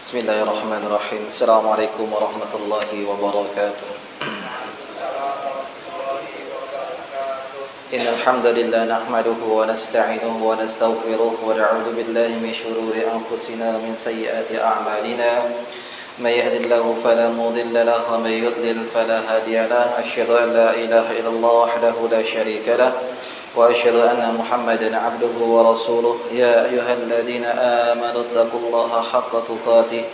Bismillahirrahmanirrahim. Assalamualaikum warahmatullahi wabarakatuh. Innal hamdalillah nahmaduhu wa nasta'inuhu wa nastaghfiruh wa na'udzu billahi min shururi anfusina wa min sayyiati a'malina. May yahdihillahu fala mudilla lahu wa may yudlil fala hadiya lahu. Asyhadu an la ilaha illallah wahdahu la syarika lahu wa asyhadu anna Muhammadan 'abduhu wa rasuluh. Ya ayyuhalladzina amanu taqullaha haqqa tuqatih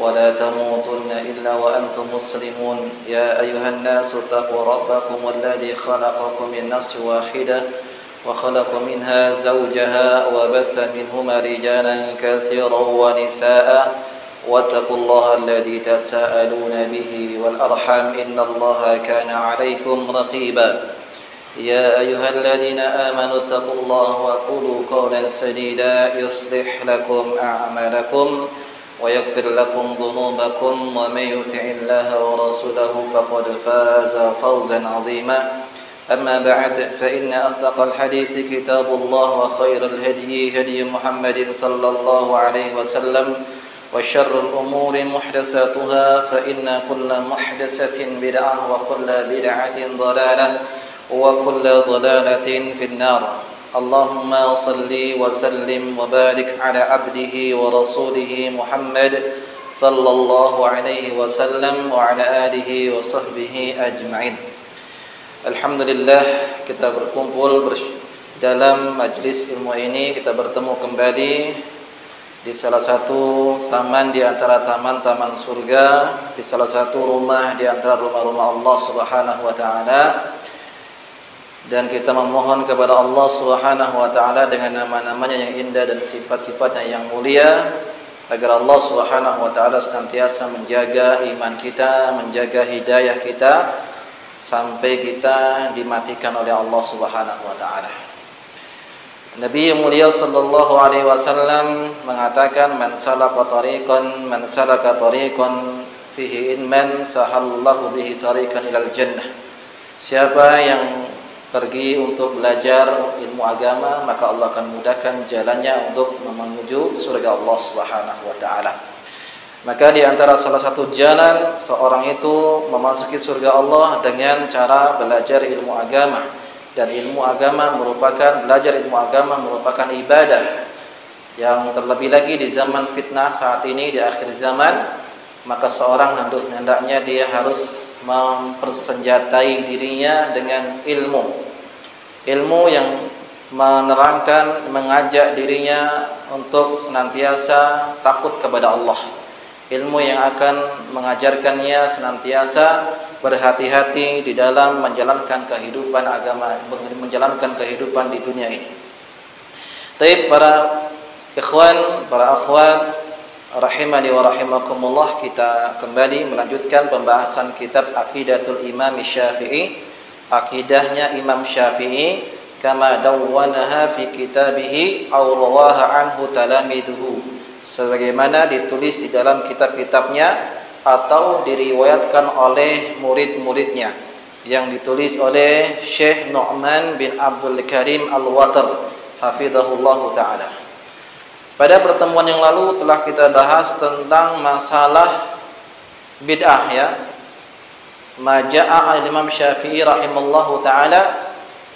wa la tamutunna illa wa antum muslimun. Ya ayyuhan nasu taqu rabbakum alladzi khalaqakum min nafsin wahidah wa khalaqa minha zawjaha wa bassa minhuma rijalan katsiran wa nisaa'a wattaqullaha alladzi tasaaluna bihi wal arham innallaha kana 'alaykum raqiba. يا أيها الذين آمنوا اتقوا الله وقولوا قولا سديدا يصلح لكم أعمالكم ويغفر لكم ذنوبكم ومن يطع الله ورسوله فقد فاز فوزا عظيما. أما بعد فإن أصدق الحديث كتاب الله وخير الهدي هدي محمد صلى الله عليه وسلم وشر الأمور محدثاتها فإن كل محدثة بدعة وكل بدعة ضلالة وكل ضلالة في النار. اللهم صل وسلم وبارك على عبده ورسوله محمد صلى الله عليه وسلم وعلى آله وصحبه أجمعين. Alhamdulillah, kita berkumpul dalam majlis ilmu ini. Kita bertemu kembali di salah satu taman di antara taman-taman surga, di salah satu rumah di antara rumah-rumah Allah Subhanahu wa taala. Dan kita memohon kepada Allah Subhanahu wa taala dengan nama-namanya yang indah dan sifat-sifatnya yang mulia, agar Allah Subhanahu wa taala senantiasa menjaga iman kita, menjaga hidayah kita sampai kita dimatikan oleh Allah Subhanahu wa taala. Nabi mulia sallallahu alaihi wasallam mengatakan, man salaka tariqan fihi ilman sahallallahu bihi tariqan ilal jannah. Siapa yang pergi untuk belajar ilmu agama, maka Allah akan mudahkan jalannya untuk menuju surga Allah Subhanahu wa taala. Maka di antara salah satu jalan seorang itu memasuki surga Allah dengan cara belajar ilmu agama. Dan belajar ilmu agama merupakan ibadah yang terlebih lagi di zaman fitnah saat ini, di akhir zaman. Maka seorang hendaknya dia harus mempersenjatai dirinya dengan ilmu yang menerangkan, mengajak dirinya untuk senantiasa takut kepada Allah, ilmu yang akan mengajarkannya senantiasa berhati-hati di dalam menjalankan kehidupan agama, menjalankan kehidupan di dunia ini. Taib, para ikhwan, para akhwat, rahimani wa rahimakumullah, kita kembali melanjutkan pembahasan kitab Aqidatul Imam Syafi'i, akidahnya Imam Syafi'i, kama dawwanaha fi kitabihi aw rawaha anhu talamiduhu, sebagaimana ditulis di dalam kitab-kitabnya atau diriwayatkan oleh murid-muridnya, yang ditulis oleh Syekh Nu'man bin Abdul Karim Al-Watar hafizahullahu taala. Pada pertemuan yang lalu telah kita bahas tentang masalah bid'ah, ya. Maja'a al-Imam Syafi'i rahimallahu ta'ala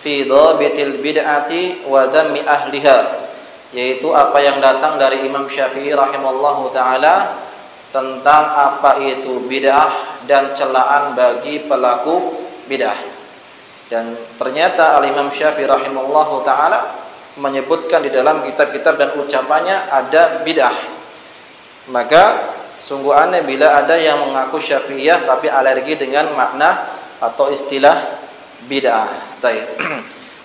fi dhabitil bid'ati wa dhammi ahliha, yaitu apa yang datang dari Imam Syafi'i rahimallahu ta'ala tentang apa itu bid'ah dan celaan bagi pelaku bid'ah. Dan ternyata al-Imam Syafi'i rahimallahu ta'ala menyebutkan di dalam kitab-kitab dan ucapannya ada bid'ah. Maka sungguh aneh bila ada yang mengaku Syafi'iyah tapi alergi dengan makna atau istilah bid'ah.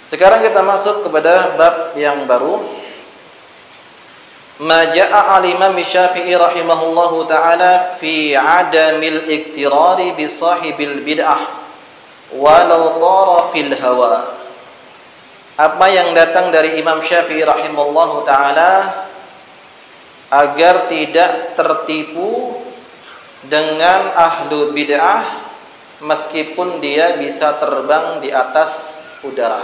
Sekarang kita masuk kepada bab yang baru. Ma jaa'a al-Imam Syafi'i rahimahullahu taala fi 'adamil iktirari bi sahibil bid'ah walau tara fil hawa. Apa yang datang dari Imam Syafi'i rahimahullahu taala agar tidak tertipu dengan ahlu bid'ah meskipun dia bisa terbang di atas udara.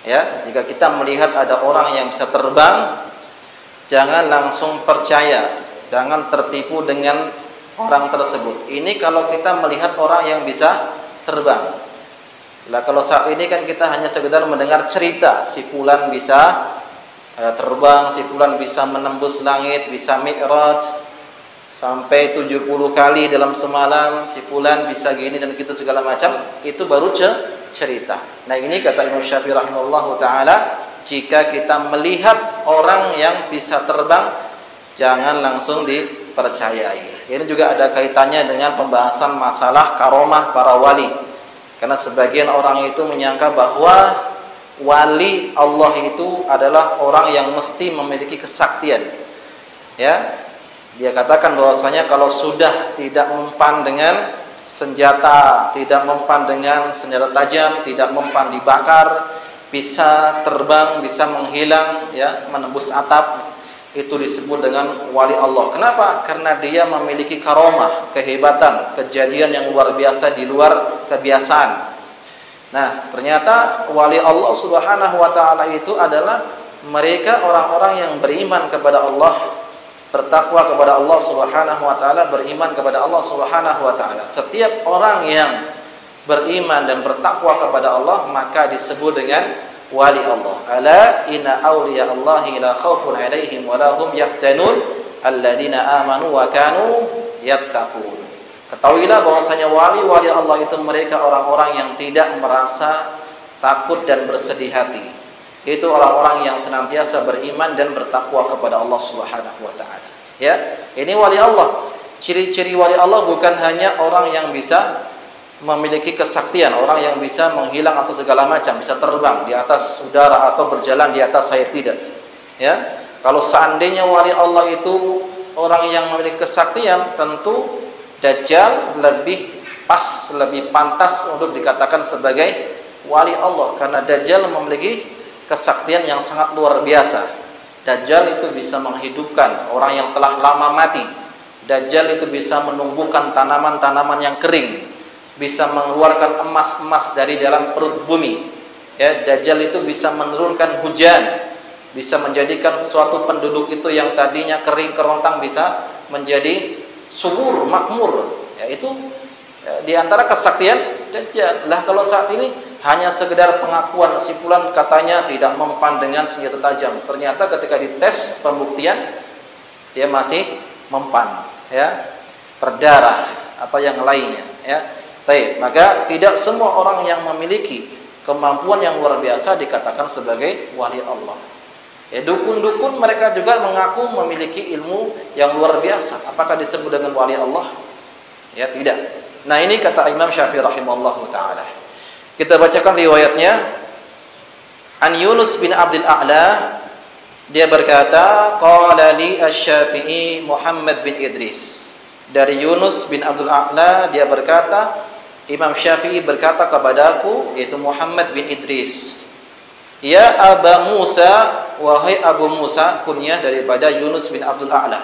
Ya, jika kita melihat ada orang yang bisa terbang, jangan langsung percaya Jangan tertipu dengan orang tersebut. Ini kalau kita melihat orang yang bisa terbang. Lah kalau saat ini kan kita hanya sekedar mendengar cerita, si fulan bisa terbang, si fulan bisa menembus langit, bisa mi'raj sampai 70 kali dalam semalam, si fulan bisa gini dan gitu segala macam. Itu baru cerita. Nah, ini kata Imam Syafi'i rahimahullahu taala, jika kita melihat orang yang bisa terbang, jangan langsung dipercayai. Ini juga ada kaitannya dengan pembahasan masalah karomah para wali. Karena sebagian orang itu menyangka bahwa wali Allah itu adalah orang yang mesti memiliki kesaktian. Ya, dia katakan bahwasanya kalau sudah tidak mempan dengan senjata, tidak mempan dengan senjata tajam, tidak mempan dibakar, bisa terbang, bisa menghilang, ya, menembus atap, itu disebut dengan wali Allah. Kenapa? Karena dia memiliki karomah, kehebatan, kejadian yang luar biasa di luar kebiasaan. Nah, ternyata wali Allah Subhanahu wa taala itu adalah mereka orang-orang yang beriman kepada Allah, bertakwa kepada Allah Subhanahu wa taala, beriman kepada Allah Subhanahu wa taala. Setiap orang yang beriman dan bertakwa kepada Allah maka disebut dengan wali Allah. Ala inna awliya Allahi la khaufun alaihim wa la hum yahzanun alladzina amanu wa kanu yattaqun. Ketahuilah bahwasanya wali-wali Allah itu mereka orang-orang yang tidak merasa takut dan bersedih hati. Itu orang-orang yang senantiasa beriman dan bertakwa kepada Allah Subhanahu wa taala. Ya, ini wali Allah. Ciri-ciri wali Allah bukan hanya orang yang bisa memiliki kesaktian, orang yang bisa menghilang atau segala macam, bisa terbang di atas udara atau berjalan di atas air, tidak. Ya, kalau seandainya wali Allah itu orang yang memiliki kesaktian, tentu Dajjal lebih pas, lebih pantas untuk dikatakan sebagai wali Allah, karena Dajjal memiliki kesaktian yang sangat luar biasa. Dajjal itu bisa menghidupkan orang yang telah lama mati. Dajjal itu bisa menumbuhkan tanaman-tanaman yang kering, bisa mengeluarkan emas-emas dari dalam perut bumi. Ya, Dajjal itu bisa menurunkan hujan, bisa menjadikan suatu penduduk itu yang tadinya kering kerontang bisa menjadi subur, makmur. Ya, itu di antara kesaktian Dajjal. Lah kalau saat ini hanya sekedar pengakuan, si fulan katanya tidak mempan dengan senjata tajam. Ternyata ketika dites pembuktian dia masih mempan, ya, berdarah atau yang lainnya, ya. Baik, maka tidak semua orang yang memiliki kemampuan yang luar biasa dikatakan sebagai wali Allah. Ya, dukun-dukun mereka juga mengaku memiliki ilmu yang luar biasa. Apakah disebut dengan wali Allah? Ya, tidak. Nah, ini kata Imam Syafi'i rahimahullahu taala. Kita bacakan riwayatnya. An Yunus bin Abdul A'la, dia berkata, qala li asy-Syafi'i Muhammad bin Idris. Dari Yunus bin Abdul A'la, dia berkata, Imam Syafi'i berkata kepadaku, yaitu Muhammad bin Idris, ya Aba Musa, wahai Abu Musa, kunyah daripada Yunus bin Abdul A'la,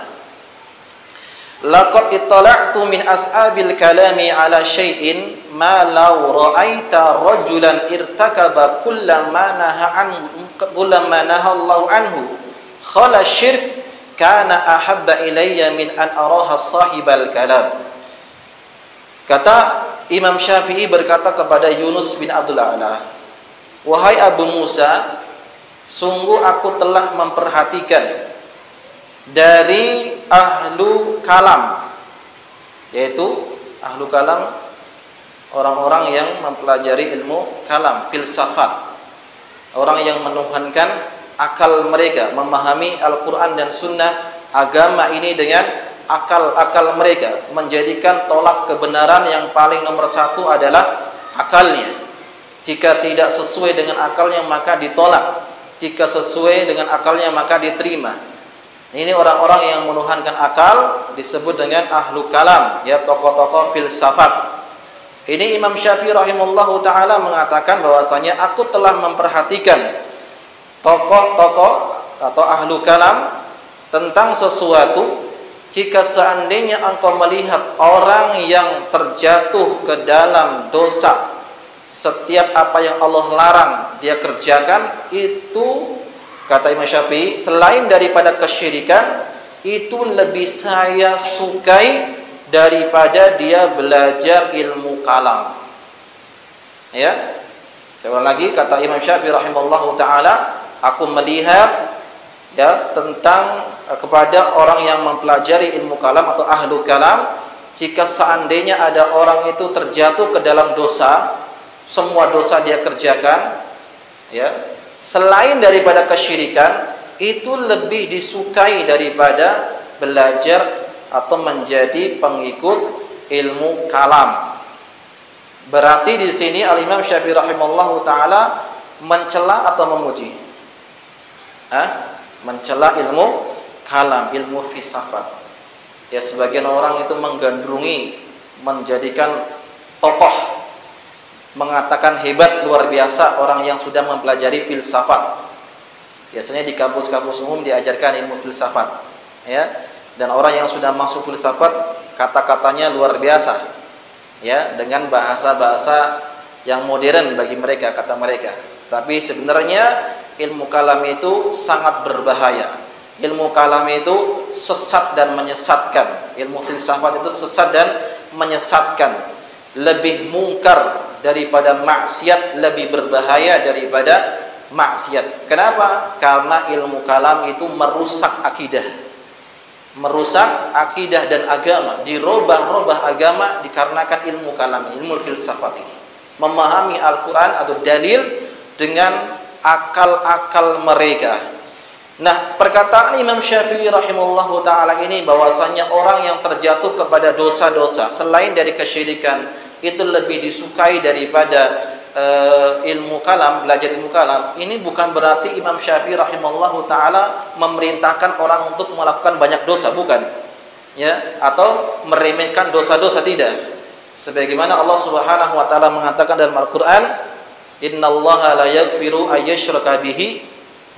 laqad ittala'tu min ashabil kalami ala syai'in ma law ra'aita rajulan irtakaba kullama naha Allah anhu khala syirk kana ahabba ilayya min an araha sahibal kalam. Kata Imam Syafi'i berkata kepada Yunus bin Abdul A'la, wahai Abu Musa, sungguh aku telah memperhatikan dari ahlu kalam, yaitu ahlu kalam orang-orang yang mempelajari ilmu kalam, filsafat, orang yang menuhankan akal mereka, memahami Al-Quran dan Sunnah, agama ini dengan akal-akal mereka, menjadikan tolak kebenaran yang paling nomor satu adalah akalnya. Jika tidak sesuai dengan akalnya maka ditolak, jika sesuai dengan akalnya maka diterima. Ini orang-orang yang menuhankan akal disebut dengan ahlu kalam, ya, tokoh-tokoh filsafat. Ini Imam Syafi'i rahimahullahu taala mengatakan bahwasanya aku telah memperhatikan tokoh-tokoh atau ahlu kalam tentang sesuatu. Jika seandainya engkau melihat orang yang terjatuh ke dalam dosa, setiap apa yang Allah larang dia kerjakan, itu kata Imam Syafi'i selain daripada kesyirikan, itu lebih saya sukai daripada dia belajar ilmu kalam. Ya. Sekali lagi kata Imam Syafi'i rahimahullahu taala, aku melihat ya tentang kepada orang yang mempelajari ilmu kalam atau ahlu kalam, jika seandainya ada orang itu terjatuh ke dalam dosa, semua dosa dia kerjakan, ya, selain daripada kesyirikan, itu lebih disukai daripada belajar atau menjadi pengikut ilmu kalam. Berarti di sini Al-Imam Syafi'i rahimahullahu taala mencela atau memuji? Mencela ilmu kalam, ilmu filsafat. Ya, sebagian orang itu menggandrungi, menjadikan tokoh, mengatakan hebat luar biasa orang yang sudah mempelajari filsafat. Biasanya di kampus-kampus umum diajarkan ilmu filsafat, ya. Dan orang yang sudah masuk filsafat kata-katanya luar biasa. Ya, dengan bahasa-bahasa yang modern bagi mereka, kata mereka. Tapi sebenarnya ilmu kalam itu sangat berbahaya. Ilmu kalam itu sesat dan menyesatkan. Ilmu filsafat itu sesat dan menyesatkan. Lebih mungkar daripada maksiat, lebih berbahaya daripada maksiat. Kenapa? Karena ilmu kalam itu merusak akidah. Merusak akidah dan agama, dirubah-rubah agama dikarenakan ilmu kalam, ilmu filsafat ini. Memahami Al-Quran atau dalil dengan akal-akal mereka. Nah, perkataan Imam Syafi'i rahimahullahu ta'ala ini bahwasanya orang yang terjatuh kepada dosa-dosa selain dari kesyirikan itu lebih disukai daripada ilmu kalam, belajar ilmu kalam. Ini bukan berarti Imam Syafi'i rahimahullahu taala memerintahkan orang untuk melakukan banyak dosa, bukan. Ya, atau meremehkan dosa-dosa, tidak. Sebagaimana Allah Subhanahu wa taala mengatakan dalam Al-Qur'an, "Innallaha la yaghfiru ayyushraka bihi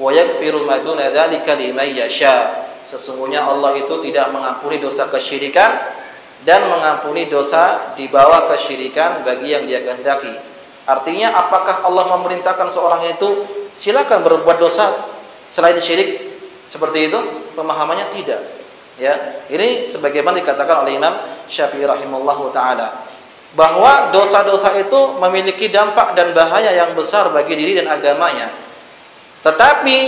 wa yaghfiru ma duna dzalika liman yasha." Sesungguhnya Allah itu tidak mengampuni dosa kesyirikan dan mengampuni dosa di bawah kesyirikan bagi yang Dia kehendaki. Artinya, apakah Allah memerintahkan seorang itu silakan berbuat dosa selain syirik? Seperti itu pemahamannya? Tidak. Ya, ini sebagaimana dikatakan oleh Imam Syafi'i rahimahullahu taala, bahwa dosa-dosa itu memiliki dampak dan bahaya yang besar bagi diri dan agamanya. Tetapi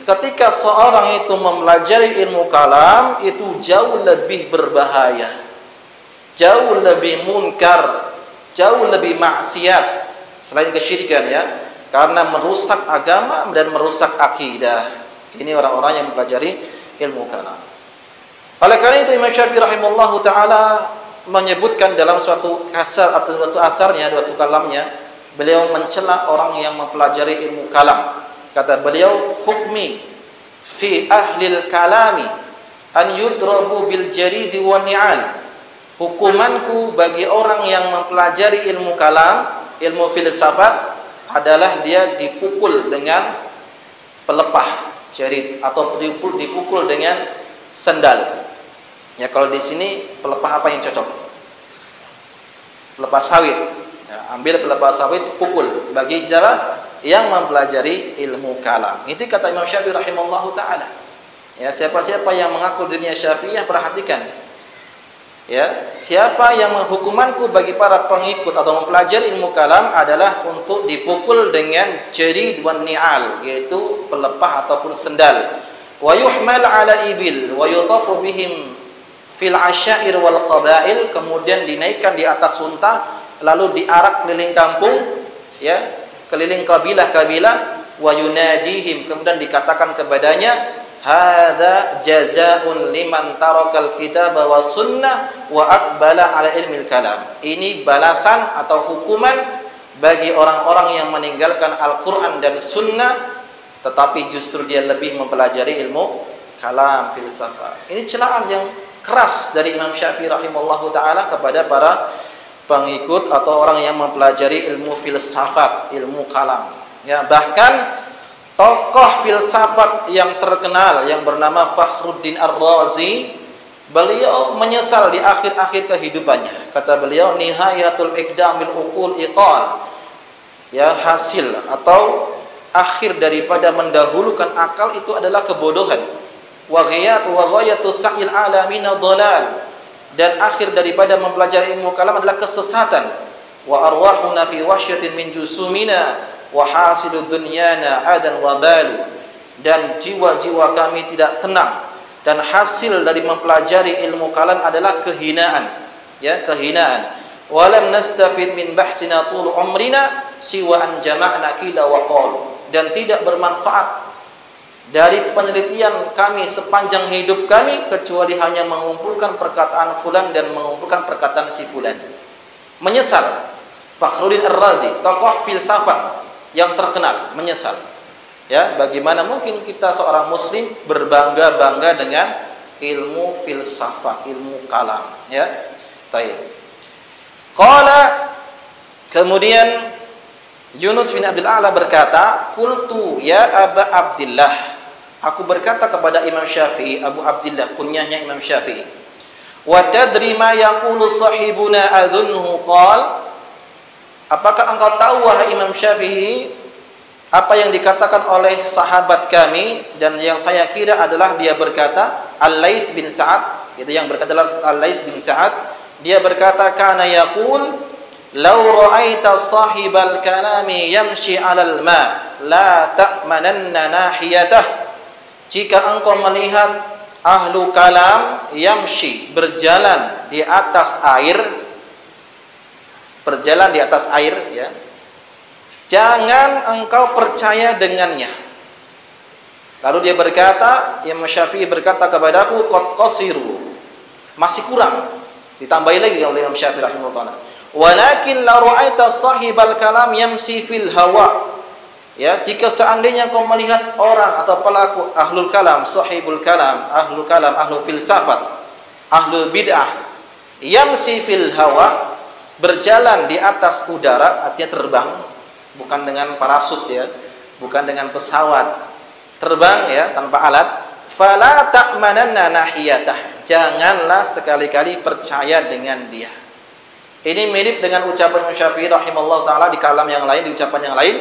ketika seorang itu mempelajari ilmu kalam, itu jauh lebih berbahaya, jauh lebih munkar, jauh lebih maksiat selain kesyirikan, ya, karena merusak agama dan merusak akidah. Ini orang-orang yang mempelajari ilmu kalam. Oleh karena itu Imam Syafi'i rahimahullahu taala menyebutkan dalam suatu kasar atau suatu asarnya, suatu kalamnya, beliau mencela orang yang mempelajari ilmu kalam. Kata beliau, "Hukmi fi ahlil kalami an yudrabu bil jaridi wan ni'al." Hukumanku bagi orang yang mempelajari ilmu kalam, ilmu filsafat, adalah dia dipukul dengan pelepah jarid atau dipukul dengan sendal. Ya, kalau di sini pelepah apa yang cocok? Pelepah sawit. Ya, ambil pelepah sawit, pukul. Bagi siapa? Yang mempelajari ilmu kalam. Itu kata Imam Syafi'i rahimahullahu taala. Ya, siapa-siapa yang mengaku dirinya Syafi'iyah, perhatikan. Ya, siapa yang menghukumanku bagi para pengikut atau mempelajari ilmu kalam adalah untuk dipukul dengan jarid wan ni'al, yaitu pelepah ataupun sendal. Wa yuhmal ala ibil wa yutafu bihim fil asyair wal qabail, kemudian dinaikkan di atas unta lalu diarak keliling kampung, ya, keliling kabilah-kabilah, wa yunadihim, kemudian dikatakan kepadanya, hadza jazaa'un liman tarakal kitaba wa sunnah wa aqbala ala ilmil kalam. Ini balasan atau hukuman bagi orang-orang yang meninggalkan Al-Qur'an dan sunnah tetapi justru dia lebih mempelajari ilmu kalam, filsafat. Ini celaan yang keras dari Imam Syafi'i rahimahullahu taala kepada para pengikut atau orang yang mempelajari ilmu filsafat, ilmu kalam. Ya, bahkan tokoh filsafat yang terkenal yang bernama Fakhruddin Ar-Razi, beliau menyesal di akhir-akhir kehidupannya. Kata beliau, nihayatul iqdamil uqul iqal. Ya, hasil atau akhir daripada mendahulukan akal itu adalah kebodohan. wa ghayatu sa'il alamina dhalal, dan akhir daripada mempelajari ilmu kalam adalah kesesatan. Wa arwahuna fi wahsyatin min jusumina wa hasilud dunyana adan wa balu, dan jiwa-jiwa kami tidak tenang, dan hasil dari mempelajari ilmu kalam adalah kehinaan, ya, kehinaan. Walam nastafid min bahsina tul umrina siwa an jama'na kila wa qalu, dan tidak bermanfaat dari penelitian kami sepanjang hidup kami kecuali hanya mengumpulkan perkataan fulan dan mengumpulkan perkataan si fulan. Menyesal Fakhruddin Ar-Razi, tokoh filsafat yang terkenal, menyesal. Ya, bagaimana mungkin kita seorang muslim berbangga-bangga dengan ilmu filsafat, ilmu kalam, ya. Baik. Qala, kemudian Yunus bin Abdul A'la berkata, "Qultu ya Aba Abdillah." Aku berkata kepada Imam Syafi'i, Abu Abdillah, kunyahnya Imam Syafi'i. "Wa tadri ma yaqulu sahibuna adhunhu qala?" Apakah engkau tahu wahai Imam Syafi'i apa yang dikatakan oleh sahabat kami, dan yang saya kira adalah dia berkata, Al-Lais bin Sa'ad, itu yang berkata Al-Lais bin Sa'ad, dia berkata, kana yaqul law ra'aita sahibal kalami yamshi 'alal ma la ta'mananna nahiyatah. Jika engkau melihat ahlu kalam yamshi, berjalan di atas air, berjalan di atas air, ya, jangan engkau percaya dengannya. Lalu dia berkata, Imam Syafi'i berkata kepadaku, qad qasiru, masih kurang. Ditambahi lagi oleh Imam Syafi'i rahimahullah, walakin la ra'aita sahibal kalam yamsi fil hawa. Ya, jika seandainya kau melihat orang atau pelaku ahlul kalam, sahibul kalam, ahlul filsafat, ahlul bid'ah, yamsi fil hawa, berjalan di atas udara, artinya terbang, bukan dengan parasut, ya, bukan dengan pesawat, terbang, ya, tanpa alat. Fala ta'mananna nahiyatah, janganlah sekali-kali percaya dengan dia. Ini mirip dengan ucapan Syafi'i rahimahullah taala di kalam yang lain, di ucapan yang lain.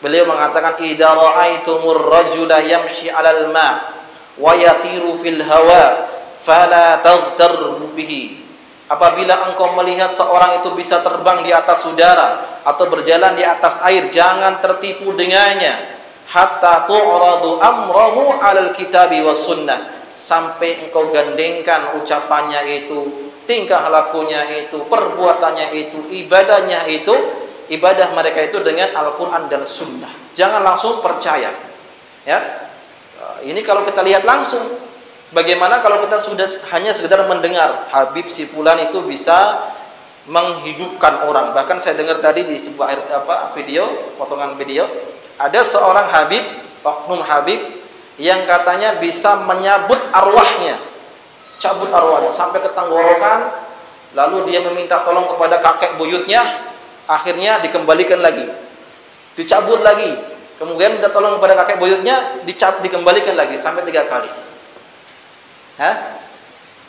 Beliau mengatakan, idza ra'aitumur rajula yamshi 'alal ma' wa yatiru fil hawa fala taghtarru bihi. Apabila engkau melihat seorang itu bisa terbang di atas udara atau berjalan di atas air, jangan tertipu dengannya. Hatta tu'radu amrahu 'alal kitabi was sunnah, sampai engkau gandengkan ucapannya itu, tingkah lakunya itu, perbuatannya itu, ibadahnya itu, ibadah mereka itu dengan Al-Quran dan Sunnah. Jangan langsung percaya, ya. Ini kalau kita lihat langsung. Bagaimana kalau kita sudah hanya sekedar mendengar Habib si fulan itu bisa menghidupkan orang. Bahkan saya dengar tadi di sebuah video, potongan video, ada seorang Habib, oknum Habib, yang katanya bisa menyabut arwahnya, cabut arwahnya sampai ke tenggorokan, lalu dia meminta tolong kepada kakek buyutnya, akhirnya dikembalikan lagi, dicabut lagi, kemudian minta tolong kepada kakek buyutnya, dikembalikan lagi sampai 3 kali.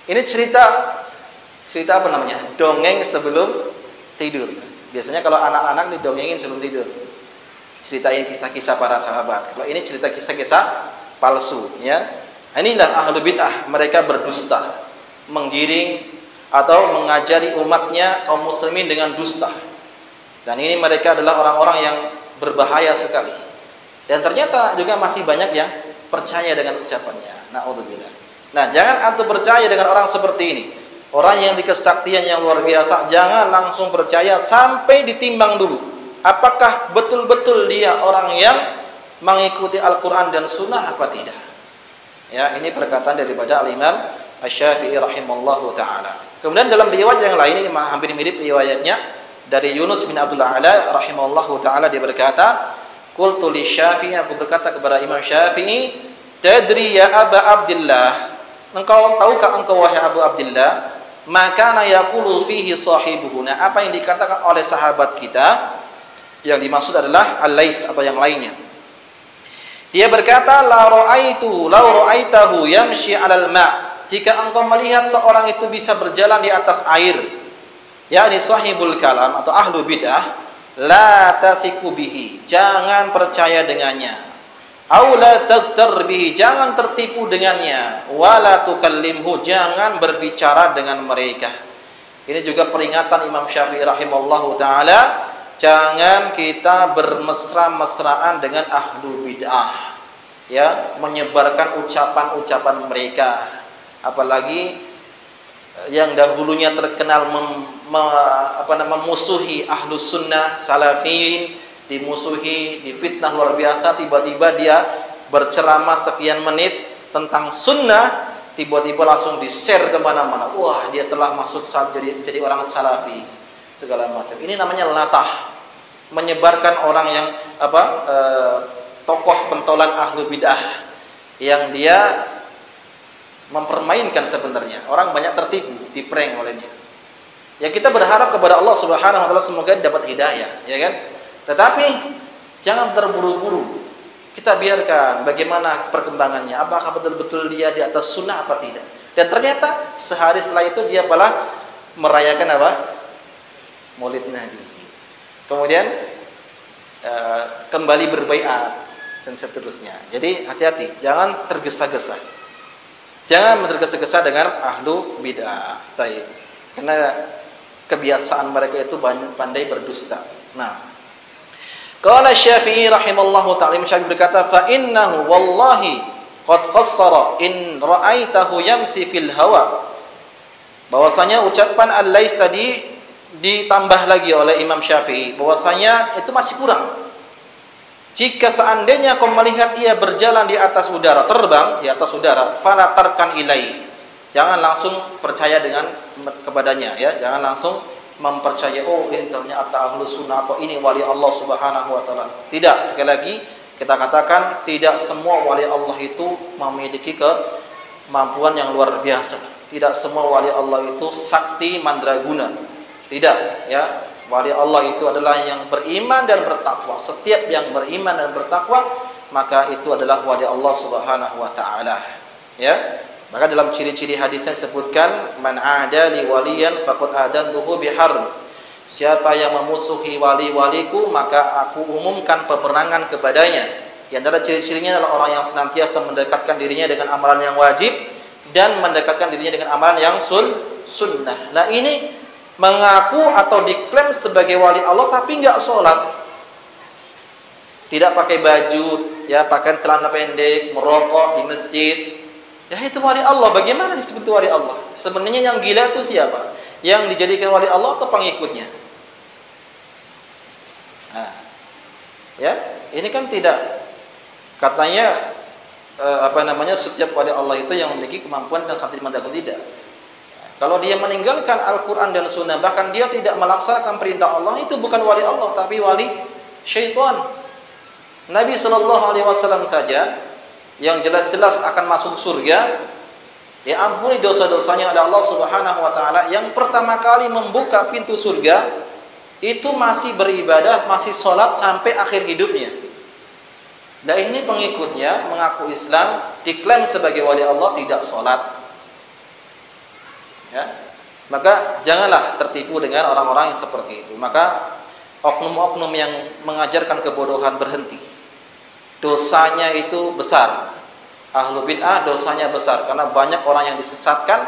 Ini cerita apa namanya? Dongeng sebelum tidur. Biasanya kalau anak-anak didongengin sebelum tidur, ceritain kisah-kisah para sahabat. Kalau ini cerita kisah-kisah palsu, ya. Inilah ahlu bid'ah, mereka berdusta, menggiring atau mengajari umatnya kaum muslimin dengan dusta. Dan ini mereka adalah orang-orang yang berbahaya sekali. Dan ternyata juga masih banyak yang percaya dengan ucapannya. Na'udzubillah. Nah, jangan antum percaya dengan orang seperti ini. Orang yang di kesaktian yang luar biasa, jangan langsung percaya sampai ditimbang dulu. Apakah betul-betul dia orang yang mengikuti Al-Quran dan Sunnah apa tidak? Ya, ini perkataan daripada Al-Imam Asy-Syafi'i rahimallahu ta'ala. Kemudian dalam riwayat yang lain, ini hampir mirip riwayatnya, dari Yunus bin Abdul A'la rahimallahu ta'ala, dia berkata, qultu li Syafi'i, aku berkata kepada Imam Syafi'i, tadri ya Aba Abdillah, engkau tahukah engkau wahai Abu Abdillah, maka yaqulu fihi sahibuhuna, apa yang dikatakan oleh sahabat kita, yang dimaksud adalah Al-Lais atau yang lainnya. Dia berkata, law ra'aitahu yamshi 'alal ma', jika engkau melihat seorang itu bisa berjalan di atas air, yakni sahibul kalam atau ahlu bid'ah, la tasiku bihi, jangan percaya dengannya. Aw la taghtar bihi, jangan tertipu dengannya. Wala tukallimhu, jangan berbicara dengan mereka. Ini juga peringatan Imam Syafi'i rahimallahu taala, jangan kita bermesra-mesraan dengan ahlu bid'ah. Ya, menyebarkan ucapan-ucapan mereka. Apalagi yang dahulunya terkenal memusuhi ahlu sunnah salafiyin, dimusuhi, difitnah luar biasa, tiba-tiba dia berceramah sekian menit tentang sunnah, tiba-tiba langsung di-share kemana-mana. Wah, dia telah masuk jadi orang salafi, segala macam. Ini namanya latah, menyebarkan orang yang tokoh pentolan ahlu bid'ah, yang dia mempermainkan sebenarnya. Orang banyak tertipu, diprank olehnya. Ya, kita berharap kepada Allah Subhanahu wa taala semoga dapat hidayah, ya kan? Tetapi jangan terburu-buru. Kita biarkan bagaimana perkembangannya, apakah betul-betul dia di atas sunnah apa tidak. Dan ternyata sehari setelah itu dia malah merayakan apa? Maulid Nabi. Kemudian kembali berbaiat dan seterusnya. Jadi hati-hati, jangan tergesa-gesa. Jangan tergesa-gesa dengan ahlu bid'ah. Baik. Karena kebiasaan mereka itu pandai berdusta. Nah, qala Syafi'i rahimallahu ta'ala, Syafi'i berkata, fa innahu wallahi qad qassara in ra'aitahu yamsi fil hawa. Bahwasanya ucapan Al-Lais tadi ditambah lagi oleh Imam Syafi'i, bahwasanya itu masih kurang. Jika seandainya kau melihat ia berjalan di atas udara, terbang di atas udara, fala tarkan ilai, jangan langsung percaya dengan kepadanya, ya, jangan langsung mempercayai, oh ini ternyata ahlu sunnah atau ini wali Allah Subhanahu wa taala. Tidak, sekali lagi kita katakan tidak semua wali Allah itu memiliki kemampuan yang luar biasa. Tidak semua wali Allah itu sakti mandraguna. Tidak, ya. Wali Allah itu adalah yang beriman dan bertakwa. Setiap yang beriman dan bertakwa, maka itu adalah wali Allah Subhanahu wa taala. Ya. Maka dalam ciri-ciri hadisnya disebutkan, man ada li waliyan faqad adantuhu biharb. Siapa yang memusuhi wali-waliku, maka aku umumkan peperangan kepadanya. Di antara ciri-cirinya adalah orang yang senantiasa mendekatkan dirinya dengan amalan yang wajib dan mendekatkan dirinya dengan amalan yang sunnah. Nah, ini mengaku atau diklaim sebagai wali Allah tapi enggak sholat, tidak pakai baju, ya, pakai celana pendek, merokok di masjid. Ya, itu wali Allah. Bagaimana disebut wali Allah? Sebenarnya yang gila itu siapa? Yang dijadikan wali Allah atau pengikutnya? Nah, ya, ini kan tidak, katanya setiap wali Allah itu yang memiliki kemampuan dan sakti mandraguna. Tidak. Kalau dia meninggalkan Al-Quran dan Sunnah, bahkan dia tidak melaksanakan perintah Allah, itu bukan wali Allah, tapi wali syaitan. Nabi SAW saja yang jelas-jelas akan masuk surga, ya, ampuni dosa-dosanya oleh Allah Subhanahu wa taala, yang pertama kali membuka pintu surga itu masih beribadah, masih sholat sampai akhir hidupnya. Nah, ini pengikutnya mengaku Islam, diklaim sebagai wali Allah, tidak sholat. Ya, maka janganlah tertipu dengan orang-orang yang seperti itu. Maka oknum-oknum yang mengajarkan kebodohan berhenti. Dosanya itu besar. Ahlu bid'ah dosanya besar karena banyak orang yang disesatkan,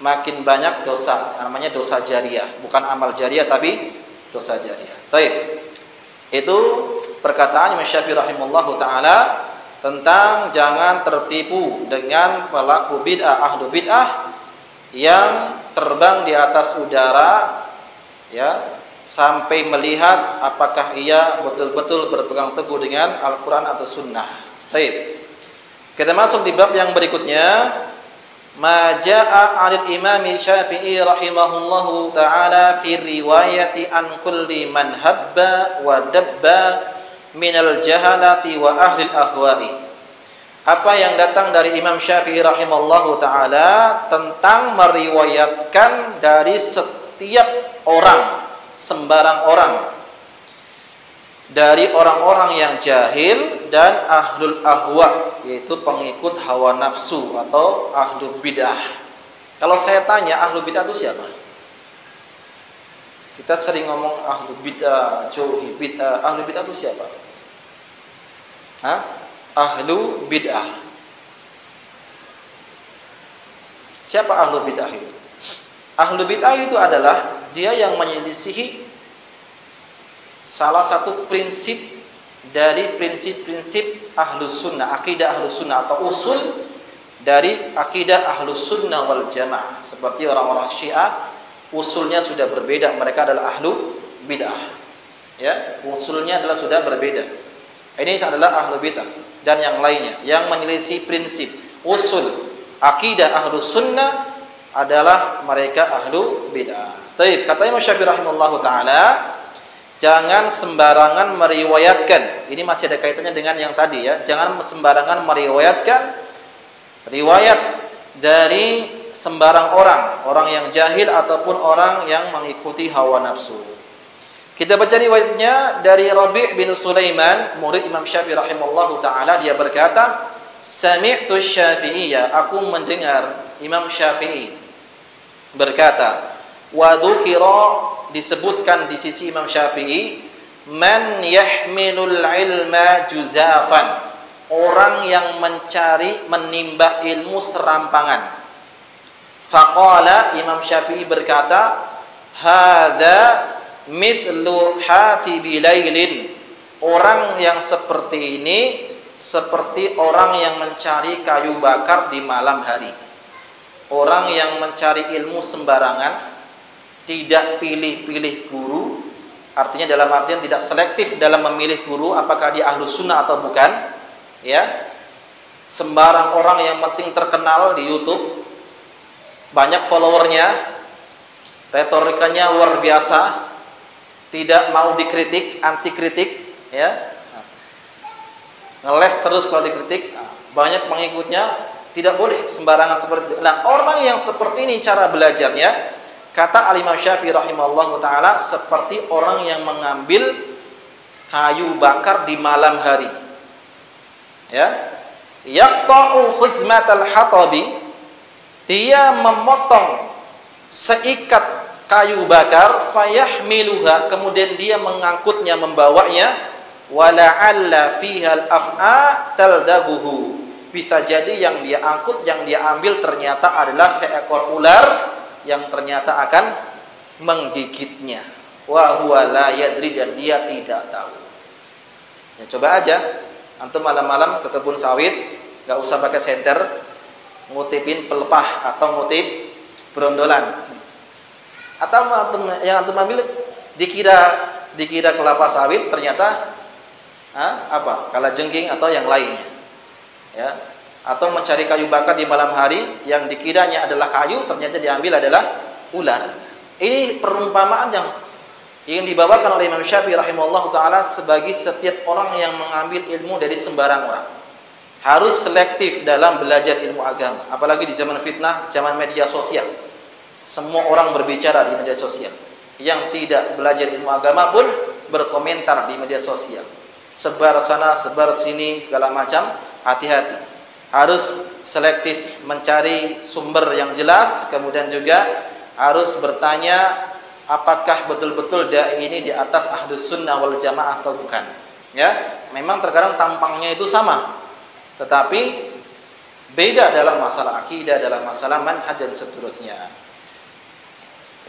makin banyak dosa. Namanya dosa jariah, bukan amal jariah tapi dosa jariah. Baik. Itu perkataan Imam Syafi'i rahimahullahu taala tentang jangan tertipu dengan pelaku bid'ah, ahlu bid'ah yang terbang di atas udara, ya, sampai melihat apakah ia betul-betul berpegang teguh dengan Al-Quran atau Sunnah. Baik. Kita masuk di bab yang berikutnya. Ma jaa 'anil Imam Syafi'i rahimahullahu taala fi riwayati an kulli man habba wa dabba minal jahalati wa ahli al-ahwa'i. Apa yang datang dari Imam Syafi'i rahimahullahu taala tentang meriwayatkan dari setiap orang, sembarang orang, dari orang-orang yang jahil dan ahlul ahwa, yaitu pengikut hawa nafsu atau ahlul bid'ah. Kalau saya tanya ahlul bid'ah itu siapa? Kita sering ngomong ahlul bid'ah, jauhi bid'ah. Ahlul bid'ah itu siapa? Hah? ahlu bid'ah. Siapa ahlu bid'ah itu? Ahlu bid'ah itu adalah dia yang menyelisihi salah satu prinsip dari prinsip-prinsip ahlu sunnah, akidah ahlu sunnah atau usul dari akidah ahlu sunnah wal jamaah. Seperti orang-orang Syiah, usulnya sudah berbeda, mereka adalah ahlu bid'ah. Ya, usulnya adalah sudah berbeda. Ini adalah ahlu bid'ah dan yang lainnya yang menyelisih prinsip usul akidah ahlu sunnah adalah mereka ahlu bid'ah. Taib, kata Imam Syafi'i rahimahullahu taala, jangan sembarangan meriwayatkan. Ini masih ada kaitannya dengan yang tadi ya. Jangan sembarangan meriwayatkan riwayat dari sembarang orang yang jahil ataupun orang yang mengikuti hawa nafsu. Kita baca riwayatnya dari Rabi' bin Sulaiman, murid Imam Syafi'i rahimahullahu taala, dia berkata, "Sami'tu Syafi'iyya," aku mendengar Imam Syafi'i berkata, wa dzukira, disebutkan di sisi Imam Syafi'i, man yahmilul ilma juzafan, orang yang mencari menimba ilmu serampangan. Faqala, Imam Syafi'i berkata, hadza mislu hatibi lailin, orang yang seperti ini seperti orang yang mencari kayu bakar di malam hari. Orang yang mencari ilmu sembarangan, tidak pilih-pilih guru, artinya dalam artian tidak selektif dalam memilih guru, apakah dia ahlu sunnah atau bukan, ya. Sembarang orang yang penting terkenal di YouTube, banyak followernya, retorikanya luar biasa, tidak mau dikritik, anti kritik, ya, ngeles terus kalau dikritik, banyak pengikutnya. Tidak boleh sembarangan seperti itu. Nah, orang yang seperti ini cara belajarnya, kata Al-Imam Syafi'i rahimahullahu taala, seperti orang yang mengambil kayu bakar di malam hari. Ya. Yaqta'u khuzmatal hatabi, dia memotong seikat kayu bakar, fayahmiluha, kemudian dia mengangkutnya, membawanya, wala'alla fihal af'a taldaguhu, bisa jadi yang dia angkut, yang dia ambil ternyata adalah seekor ular yang ternyata akan menggigitnya. Wa huwa la yadri, dan dia tidak tahu. Ya, coba aja antum malam-malam ke kebun sawit, enggak usah pakai senter, ngutipin pelepah atau ngutip berondolan. Atau yang antum ambil dikira kelapa sawit, ternyata apa? Kalajengking atau yang lainnya. Ya, atau mencari kayu bakar di malam hari, yang dikiranya adalah kayu ternyata diambil adalah ular. Ini perumpamaan yang ingin dibawakan oleh Imam Syafi'i rahimahullahu taala sebagai setiap orang yang mengambil ilmu dari sembarang orang. Harus selektif dalam belajar ilmu agama, apalagi di zaman fitnah, zaman media sosial. Semua orang berbicara di media sosial. Yang tidak belajar ilmu agama pun berkomentar di media sosial. Sebar sana, sebar sini, segala macam. Hati-hati, harus selektif mencari sumber yang jelas, kemudian juga harus bertanya apakah betul-betul dai ini di atas ahlus sunnah wal jamaah atau bukan. Ya, memang terkadang tampangnya itu sama, tetapi beda dalam masalah akidah, dalam masalah manhaj dan seterusnya.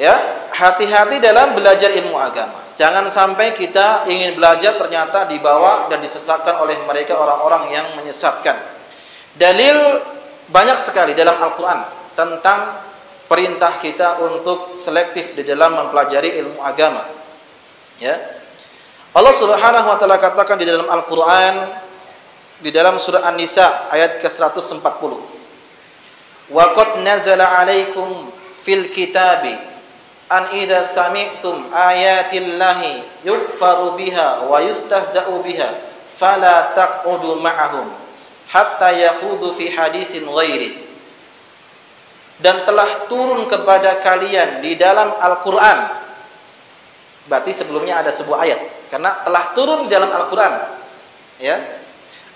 Ya, hati-hati dalam belajar ilmu agama. Jangan sampai kita ingin belajar ternyata dibawa dan disesatkan oleh mereka orang-orang yang menyesatkan. Dalil banyak sekali dalam Al-Quran tentang perintah kita untuk selektif di dalam mempelajari ilmu agama. Ya, Allah Subhanahu wa taala katakan di dalam Al-Quran, di dalam surah An-Nisa ayat ke-140, wa qad nazala 'alaikum fil kitabi an idza sami'tum ayatillahi yukfaru biha wa yustahza'u biha fala taq'udu ma'ahum hatta yakhudu fi hadisin ghairi. Dan telah turun kepada kalian di dalam Al-Qur'an. Berarti sebelumnya ada sebuah ayat, karena telah turun di dalam Al-Qur'an. Ya.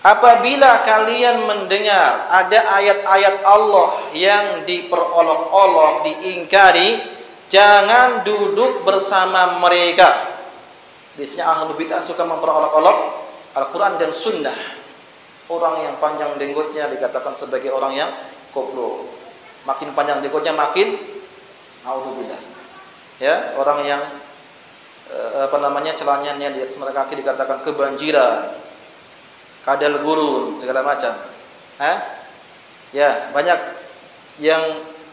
Apabila kalian mendengar ada ayat-ayat Allah yang diperolok-olok, diingkari, jangan duduk bersama mereka. Biasanya ahlu bid'ah suka memperolok-olok Al-Quran dan Sunnah. Orang yang panjang jenggotnya dikatakan sebagai orang yang koplo. Makin panjang jenggotnya makin naudzubillah. Ya, orang yang celananya di atas mata kaki dikatakan kebanjiran, kadal gurun, segala macam. Ya, banyak yang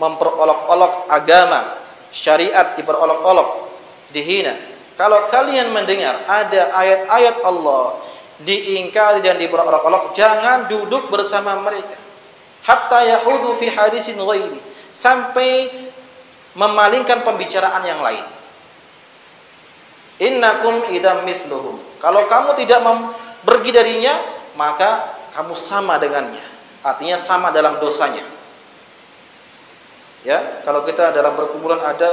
memperolok-olok agama, syariat diperolok-olok, dihina. Kalau kalian mendengar ada ayat-ayat Allah diingkari dan diperolok-olok, jangan duduk bersama mereka. Hatta yahudu fi hadisin ghairi, sampai memalingkan pembicaraan yang lain. Innakum idam misluhum. Kalau kamu tidak pergi darinya, maka kamu sama dengannya. Artinya sama dalam dosanya. Ya, kalau kita dalam perkumpulan ada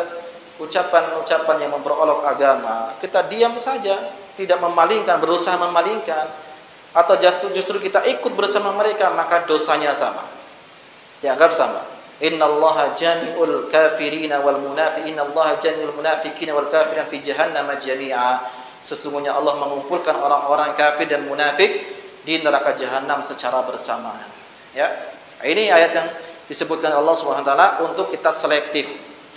ucapan-ucapan yang memperolok agama, kita diam saja, tidak memalingkan, berusaha memalingkan, atau justru kita ikut bersama mereka, maka dosanya sama. Dianggap sama. Innallaha jami'ul kafirina wal munafiqin, innallaha jami'ul munafiqina wal kafirin fi jahannam jami'a. Sesungguhnya Allah mengumpulkan orang-orang kafir dan munafik di neraka jahanam secara bersamaan. Ya. Ini ayat yang disebutkan Allah Subhanahu wa taala untuk kita selektif,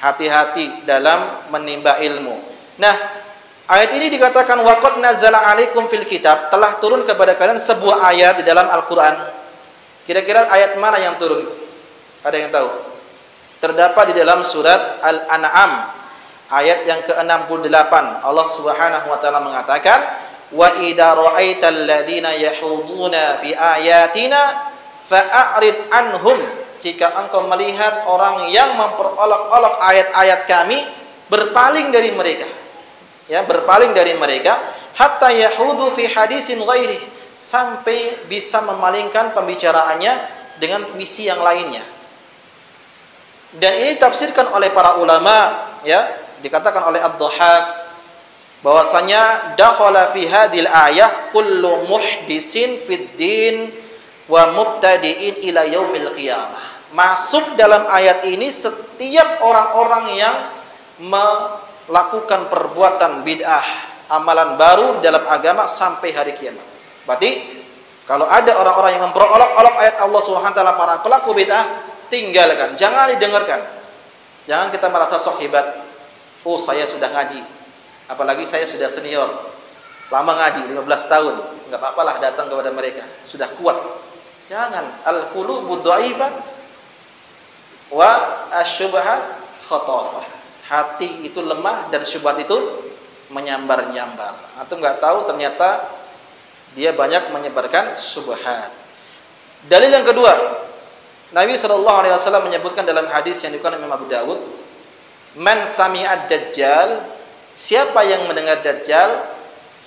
hati-hati dalam menimba ilmu. Nah, ayat ini dikatakan waqad nazala 'alaikum fil kitab, telah turun kepada kalian sebuah ayat di dalam Al-Qur'an. Kira-kira ayat mana yang turun? Ada yang tahu? Terdapat di dalam surat Al-An'am ayat yang ke-68. Allah Subhanahu wa taala mengatakan, "Wa idza ra'aital ladzina yahuduna fi ayatina fa'rid anhum." Jika engkau melihat orang yang memperolok-olok ayat-ayat kami, berpaling dari mereka. Ya, berpaling dari mereka hatta yahudu fi hadisin ghairi, sampai bisa memalingkan pembicaraannya dengan misi yang lainnya. Dan ini tafsirkan oleh para ulama, ya, dikatakan oleh Ad-Dhahhak bahwasanya dakhala fi hadhil ayah kullu muhdisin fid din wa mubtadi'in ila yaumil qiyamah. Masuk dalam ayat ini setiap orang-orang yang melakukan perbuatan bid'ah, amalan baru dalam agama sampai hari kiamat. Berarti kalau ada orang-orang yang memperolok-olok ayat Allah Subhanahu wa taala, para pelaku bid'ah, tinggalkan, jangan didengarkan. Jangan kita merasa sok hebat. Oh, saya sudah ngaji. Apalagi saya sudah senior. Lama ngaji, 15 tahun. Enggak apa-apalah datang kepada mereka. Sudah kuat. Jangan. Al-qulubu dha'ifah wa asy-syubhat khatafah. Hati itu lemah dan syubhat itu menyambar-nyambar. Atau enggak tahu ternyata dia banyak menyebarkan syubhat. Dalil yang kedua, Nabi SAW menyebutkan dalam hadis yang dikutip Imam Abu Dawud, man sami'ad dajjal, siapa yang mendengar dajjal,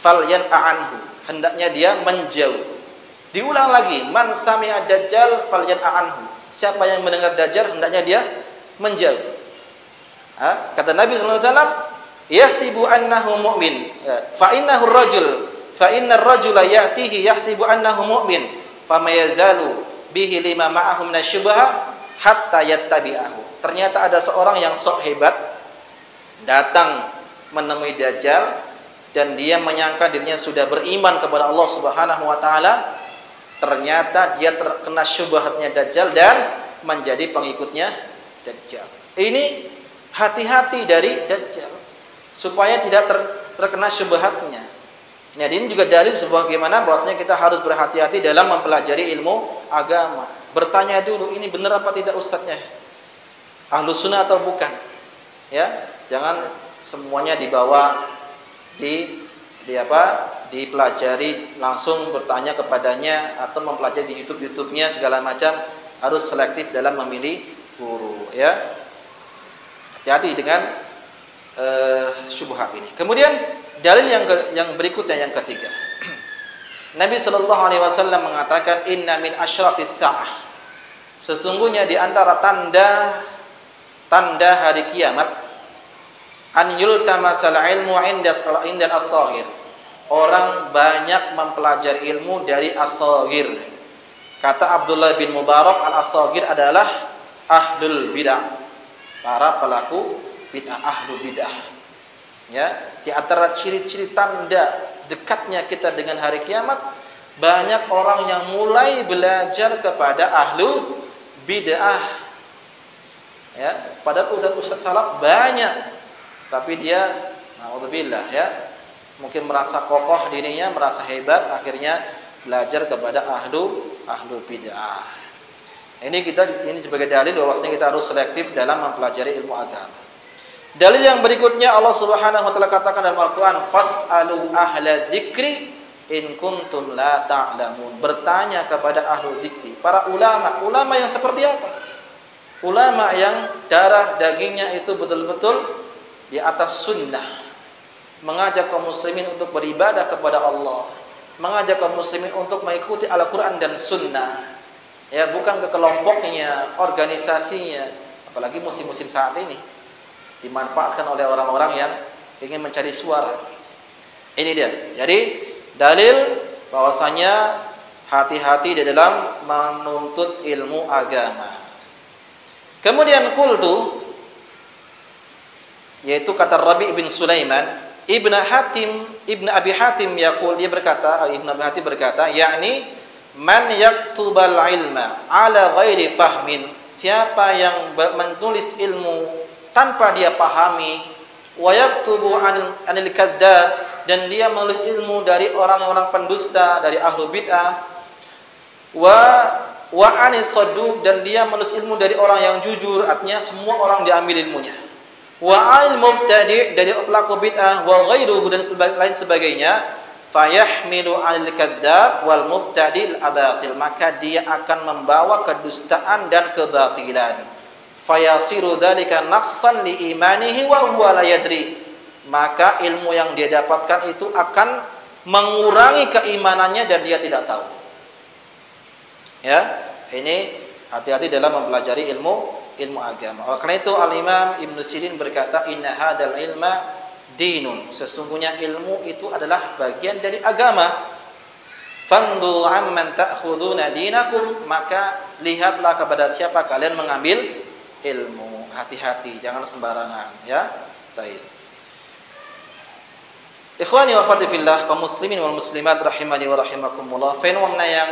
falyan'a anhu, hendaknya dia menjauh. Diulang lagi, man sami'ad dajjal falyan'a anhu, siapa yang mendengar dajjal hendaknya dia menjauh. Kata Nabi SAW, yahsibu annahu mu'min, fa innahu ar-rajul, fa innar rajula ya'tihi yahsibu annahu mu'min, fama yazalu bihi lima ma'ahum nasyubha hatta yattabi'ahu. Ternyata ada seorang yang sok hebat datang menemui Dajjal dan dia menyangka dirinya sudah beriman kepada Allah Subhanahu wa taala. Ternyata dia terkena syubhatnya Dajjal dan menjadi pengikutnya Dajjal. Ini hati-hati dari Dajjal supaya tidak terkena syubhatnya. Nah, ini juga dalil sebuah bagaimana bahwasanya kita harus berhati-hati dalam mempelajari ilmu agama. Bertanya dulu, ini benar apa tidak ustadznya? Ahlus sunnah atau bukan? Ya, jangan semuanya dibawa dipelajari langsung bertanya kepadanya atau mempelajari di YouTube-nya segala macam. Harus selektif dalam memilih guru, ya. Hati-hati dengan syubhat ini. Kemudian dalil yang berikutnya yang ketiga. Nabi sallallahu alaihi wasallam mengatakan inna min asyratis saah. Sesungguhnya di antara tanda hari kiamat an yultamasal ilmu inda as-saghir. Orang banyak mempelajari ilmu dari as-saghir. Kata Abdullah bin Mubarak, al-as-saghir adalah ahlul bid'ah. Para pelaku bid'ah, ahlul bid'ah. Ya, di antara ciri-ciri tanda dekatnya kita dengan hari kiamat Banyak orang yang mulai belajar kepada ahlu bid'ah. Ya, padahal ustaz salaf banyak, tapi dia naudzubillah ya, mungkin merasa kokoh dirinya, merasa hebat, akhirnya belajar kepada ahlu bid'ah. Ini sebagai dalil bahwasanya kita harus selektif dalam mempelajari ilmu agama. Dalil yang berikutnya Allah Subhanahu wa taala katakan dalam Al-Qur'an, "Fas'alu ahla dzikri in kuntum la ta'lamun." Bertanya kepada ahlu dzikri, para ulama. Ulama yang seperti apa? Ulama yang darah dagingnya itu betul-betul di atas sunnah, mengajak kaum muslimin untuk beribadah kepada Allah, mengajak kaum muslimin untuk mengikuti Al-Qur'an dan sunnah. Ya, bukan ke kelompoknya, organisasinya, apalagi musim-musim saat ini dimanfaatkan oleh orang-orang yang ingin mencari suara. Ini dia. Jadi dalil bahwasanya hati-hati di dalam menuntut ilmu agama. Kemudian qultu, yaitu kata Rabi' bin Sulaiman, Ibn Abi Hatim yaqul, dia berkata, Ibn Abi Hatim berkata, yakni man yaktubal ilma ala ghairi fahmin, siapa yang menulis ilmu tanpa dia pahami, wa yaktubu anil kadzdzab, dan dia menulis ilmu dari orang-orang pendusta, dari ahlu bid'ah, wa anis saduq, dan dia menulis ilmu dari orang yang jujur, artinya semua orang diambil ilmunya, wa al mubtadi', dari pelaku bid'ah, wa ghairuhu, dan lain sebagainya, fayahmilu anil kadzdzab wal mubtadi' al abatil, maka dia akan membawa kedustaan dan kebatilan. Fayasiru dzalika naqsan li imanihi wa huwa la yadri, maka ilmu yang dia dapatkan itu akan mengurangi keimanannya dan dia tidak tahu. Ya, ini hati-hati dalam mempelajari ilmu agama. Oleh karena itu Al-Imam Ibnu Sirin berkata, inna hadzal ilma dinun, sesungguhnya ilmu itu adalah bagian dari agama. Fandu amman ta'khuduna dinakum, maka lihatlah kepada siapa kalian mengambil ilmu. Hati-hati, jangan sembarangan, ya. Baik. Ikhwani wa akhwati fillah, kaum muslimin wal muslimat rahimani wa rahimakumullah. Fenomena yang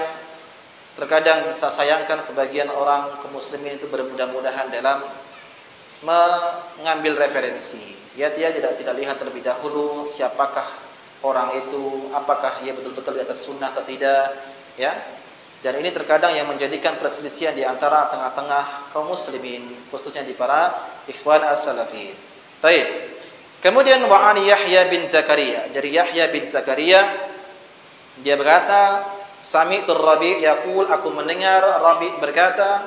terkadang saya sayangkan, sebagian orang kaum muslimin itu bermudah-mudahan dalam mengambil referensi. Ya, dia tidak lihat terlebih dahulu siapakah orang itu, apakah ia betul-betul di atas sunnah atau tidak, ya. Dan ini terkadang yang menjadikan perselisihan di antara tengah-tengah kaum muslimin, khususnya di para ikhwan as-salafin. Baik. Kemudian wa'ani Yahya bin Zakaria, dari Yahya bin Zakaria, dia berkata, sami'tu Rabi' yaqul, aku mendengar Rabi' berkata,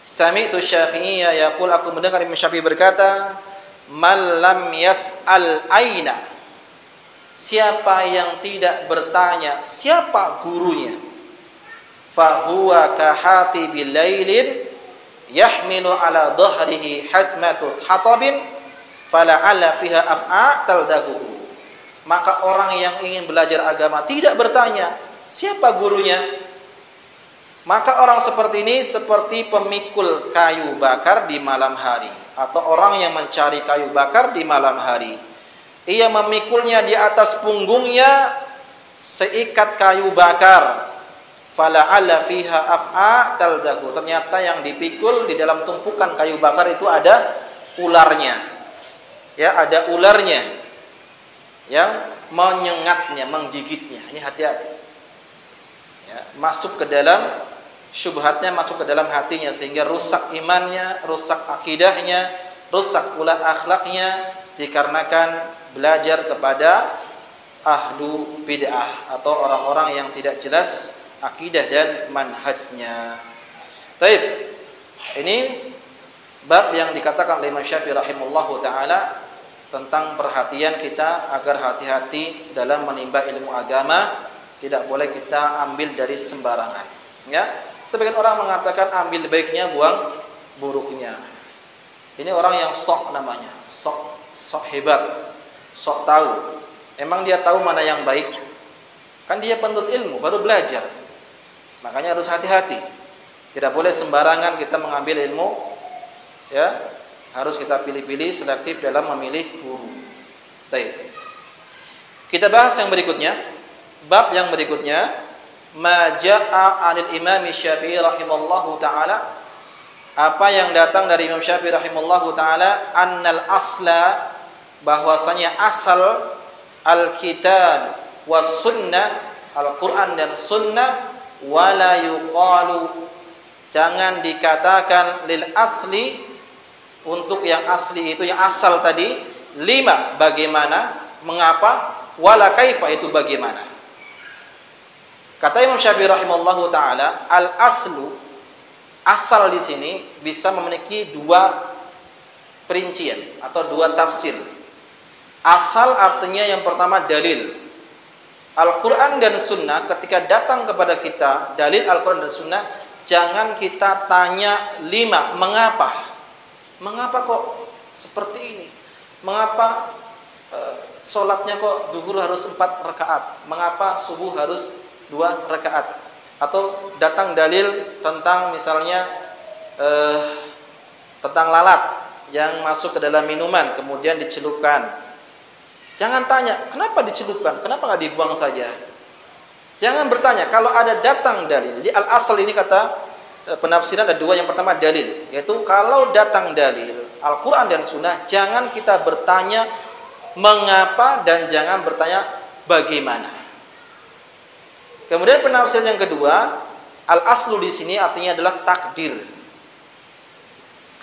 sami'tu Syafi'iyya yaqul, aku mendengar Imam Syafi'i berkata, man lam yas'al aina, siapa yang tidak bertanya siapa gurunya, fahuwa kahatibil lailin yahmilu ala dhahrihi hazmatu hatabin fala'alla fiha af'a taldahu, maka orang yang ingin belajar agama tidak bertanya siapa gurunya, maka orang seperti ini seperti pemikul kayu bakar di malam hari, atau orang yang mencari kayu bakar di malam hari. Ia memikulnya di atas punggungnya seikat kayu bakar. Fala'alla fiha af'a taldahu, ternyata yang dipikul di dalam tumpukan kayu bakar itu ada ularnya. Ya, ada ularnya yang menyengatnya, menggigitnya. Ini hati-hati. Ya, masuk ke dalam syubhatnya, masuk ke dalam hatinya, sehingga rusak imannya, rusak akidahnya, rusak pula akhlaknya, dikarenakan belajar kepada ahlu bid'ah atau orang-orang yang tidak jelas akidah dan manhajnya. Taib. Ini bab yang dikatakan oleh Imam Syafi'i rahimahullahu taala tentang perhatian kita agar hati-hati dalam menimba ilmu agama, tidak boleh kita ambil dari sembarangan. Ya, sebagian orang mengatakan ambil baiknya, buang buruknya. Ini orang yang sok namanya, sok hebat, sok tahu. Emang dia tahu mana yang baik? Kan dia penuntut ilmu, baru belajar. Makanya harus hati-hati. Tidak boleh sembarangan kita mengambil ilmu. Ya, harus kita pilih-pilih, selektif dalam memilih guru. Baik. Kita bahas yang berikutnya. Bab yang berikutnya ma jaa'a 'anil Imam Syafi'i rahimallahu taala, apa yang datang dari Imam Syafi'i rahimallahu taala, annal asla, bahwasanya asal al-kitab was sunnah, Al-Qur'an dan sunnah, wala yuqalu, jangan dikatakan lil asli, untuk yang asli itu yang asal tadi, lima bagaimana, mengapa, wala kaifa itu bagaimana. Kata Imam Syafi'i rahimallahu taala, al aslu, asal di sini bisa memiliki dua perincian atau dua tafsir. Asal artinya yang pertama dalil. Al-Quran dan Sunnah ketika datang kepada kita, dalil Al-Quran dan Sunnah, jangan kita tanya lima, mengapa? Mengapa kok seperti ini? Mengapa sholatnya kok duhur harus 4 rakaat? Mengapa subuh harus 2 rakaat? Atau datang dalil tentang misalnya tentang lalat yang masuk ke dalam minuman kemudian dicelupkan. Jangan tanya, kenapa dicelupkan? Kenapa nggak dibuang saja? Jangan bertanya. Kalau ada datang dalil. Jadi al-asal ini kata penafsiran ada dua. Yang pertama dalil. Yaitu kalau datang dalil Al-Quran dan Sunnah, jangan kita bertanya mengapa dan jangan bertanya bagaimana. Kemudian penafsiran yang kedua, al-aslu di sini artinya adalah takdir.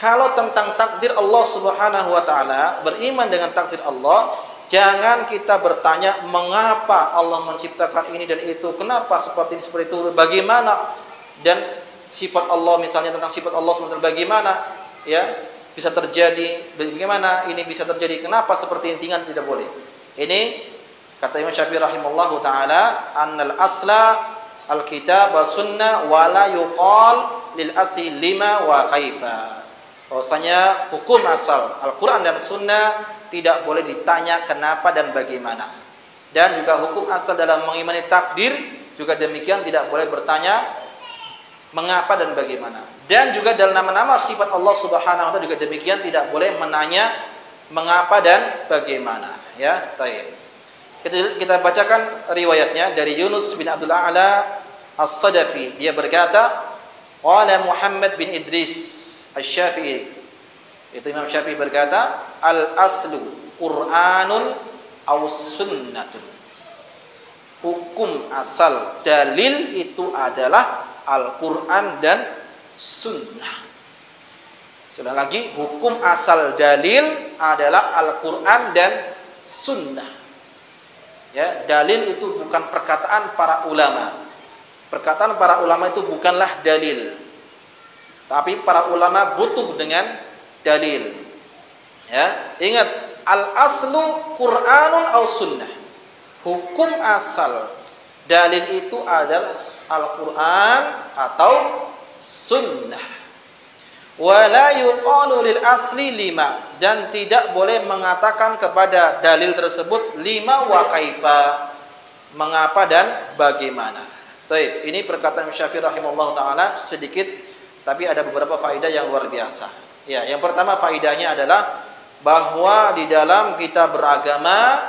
Kalau tentang takdir Allah Subhanahu wa taala, beriman dengan takdir Allah, jangan kita bertanya mengapa Allah menciptakan ini dan itu, kenapa seperti ini seperti itu, bagaimana, dan sifat Allah misalnya tentang sifat Allah SWT bagaimana ya bisa terjadi, bagaimana ini bisa terjadi, kenapa seperti ini, tidak boleh. Ini kata Imam Syafi'i rahimallahu taala, annal asla al-kitab wa sunnah wa la yuqal lil asli lima wa kaifa. Bahwasanya hukum asal Al-Quran dan Sunnah tidak boleh ditanya kenapa dan bagaimana. Dan juga hukum asal dalam mengimani takdir juga demikian, tidak boleh bertanya mengapa dan bagaimana. Dan juga dalam nama-nama sifat Allah Subhanahu wa taala juga demikian, tidak boleh menanya mengapa dan bagaimana. Ya, baik. Kita bacakan riwayatnya dari Yunus bin Abdul A'la As-Sadafi. Dia berkata, qala Muhammad bin Idris Asy-Syafi'i, itu Imam Syafi'i berkata, al-aslu Qur'anun aw sunnatun. Hukum asal dalil itu adalah Al-Qur'an dan sunnah. Sekali lagi, hukum asal dalil adalah Al-Qur'an dan sunnah. Ya, dalil itu bukan perkataan para ulama. Perkataan para ulama itu bukanlah dalil. Tapi para ulama butuh dengan dalil. Ya, ingat, al-aslu Qur'anun aw sunnah. Hukum asal dalil itu adalah Al-Qur'an atau sunnah. Wa la yuqalu lil asli lima, dan tidak boleh mengatakan kepada dalil tersebut lima wa kaifa, mengapa dan bagaimana. Baik, ini perkataan Syafi'i rahimahullah taala sedikit, tapi ada beberapa faedah yang luar biasa. Ya, yang pertama faedahnya adalah bahwa di dalam kita beragama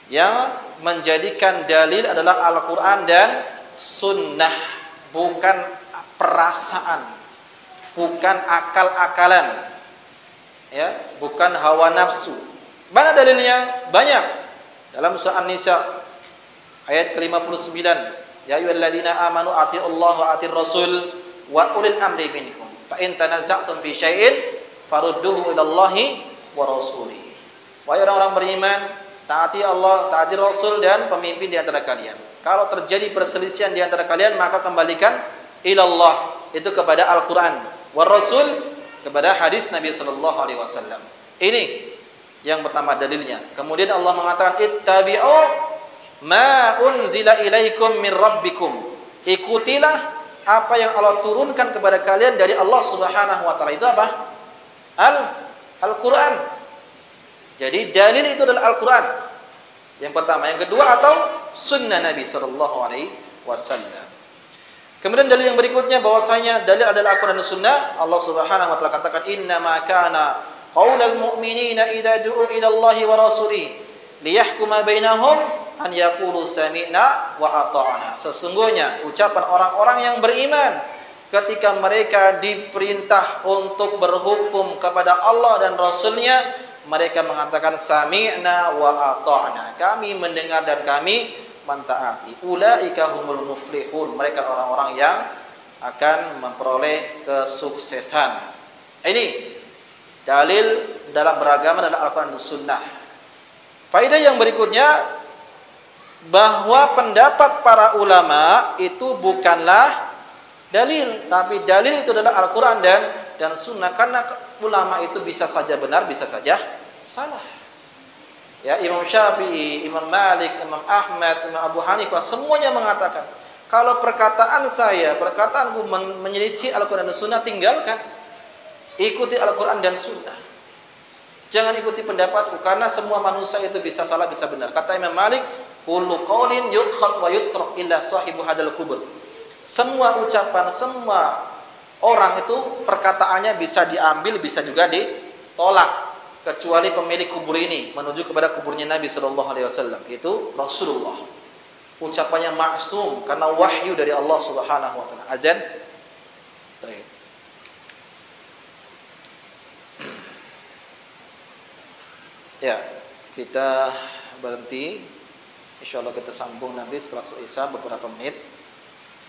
yang menjadikan dalil adalah Al-Quran dan Sunnah, bukan perasaan, bukan akal-akalan, ya, bukan hawa nafsu. Mana dalilnya? Banyak. Dalam surah An-Nisa ayat ke-59, ya ayyuhalladzina amanu atiiullaha wa atiir rasul wa ulil amri minkum fa in tanaza'tum fi syai'in farudduhu ilallahi wa rasuli. Wahai orang-orang beriman, taati Allah, taati Rasul dan pemimpin di antara kalian. Kalau terjadi perselisihan di antara kalian, maka kembalikan ilallah, itu kepada Al-Qur'an, wa Rasul, kepada hadis Nabi sallallahu alaihi wasallam. Ini yang pertama dalilnya. Kemudian Allah mengatakan ittabi'u ma unzila ilaikum min rabbikum. Ikutilah apa yang Allah turunkan kepada kalian dari Allah Subhanahu wa taala. Itu apa? Al-Qur'an. Jadi dalil itu adalah Al-Qur'an. Yang pertama, yang kedua atau sunnah Nabi sallallahu alaihi wasallam. Kemudian dalil yang berikutnya bahwasanya dalil adalah Al-Qur'an dan sunnah. Allah Subhanahu wa taala katakan innama kana qaulal mu'minina idza du'u ila Allahi wa rasulihi liyahkuma bainahum an yaqulu sami'na wa ata'na. Sesungguhnya ucapan orang-orang yang beriman ketika mereka diperintah untuk berhukum kepada Allah dan Rasulnya, mereka mengatakan sami'na wa ata'na. Kami mendengar dan kami mentaati. Ulaika humul muflihun. Mereka orang-orang yang akan memperoleh kesuksesan. Ini dalil dalam beragama dalam Al-Quran dan Sunnah. Faedah yang berikutnya, bahwa pendapat para ulama itu bukanlah dalil, tapi dalil itu adalah Al-Quran dan Sunnah. Karena ulama itu bisa saja benar, bisa saja salah. Ya, Imam Syafi'i, Imam Malik, Imam Ahmad, Imam Abu Hanifah semuanya mengatakan, kalau perkataanku menyelisih Al-Quran dan Sunnah, tinggalkan. Ikuti Al-Quran dan Sunnah. Jangan ikuti pendapatku, karena semua manusia itu bisa salah, bisa benar. Kata Imam Malik, kullu qaulin yukhad wa yutrak illa sahibu hadal kubur. Semua ucapan, semua orang itu perkataannya bisa diambil, bisa juga ditolak, kecuali pemilik kubur ini menuju kepada kuburnya Nabi sallallahu alaihi wasallam, itu Rasulullah. Ucapannya maksum karena wahyu dari Allah Subhanahu wa taala. Azan. Baik. Ya, kita berhenti. Insyaallah kita sambung nanti setelah Isya beberapa menit.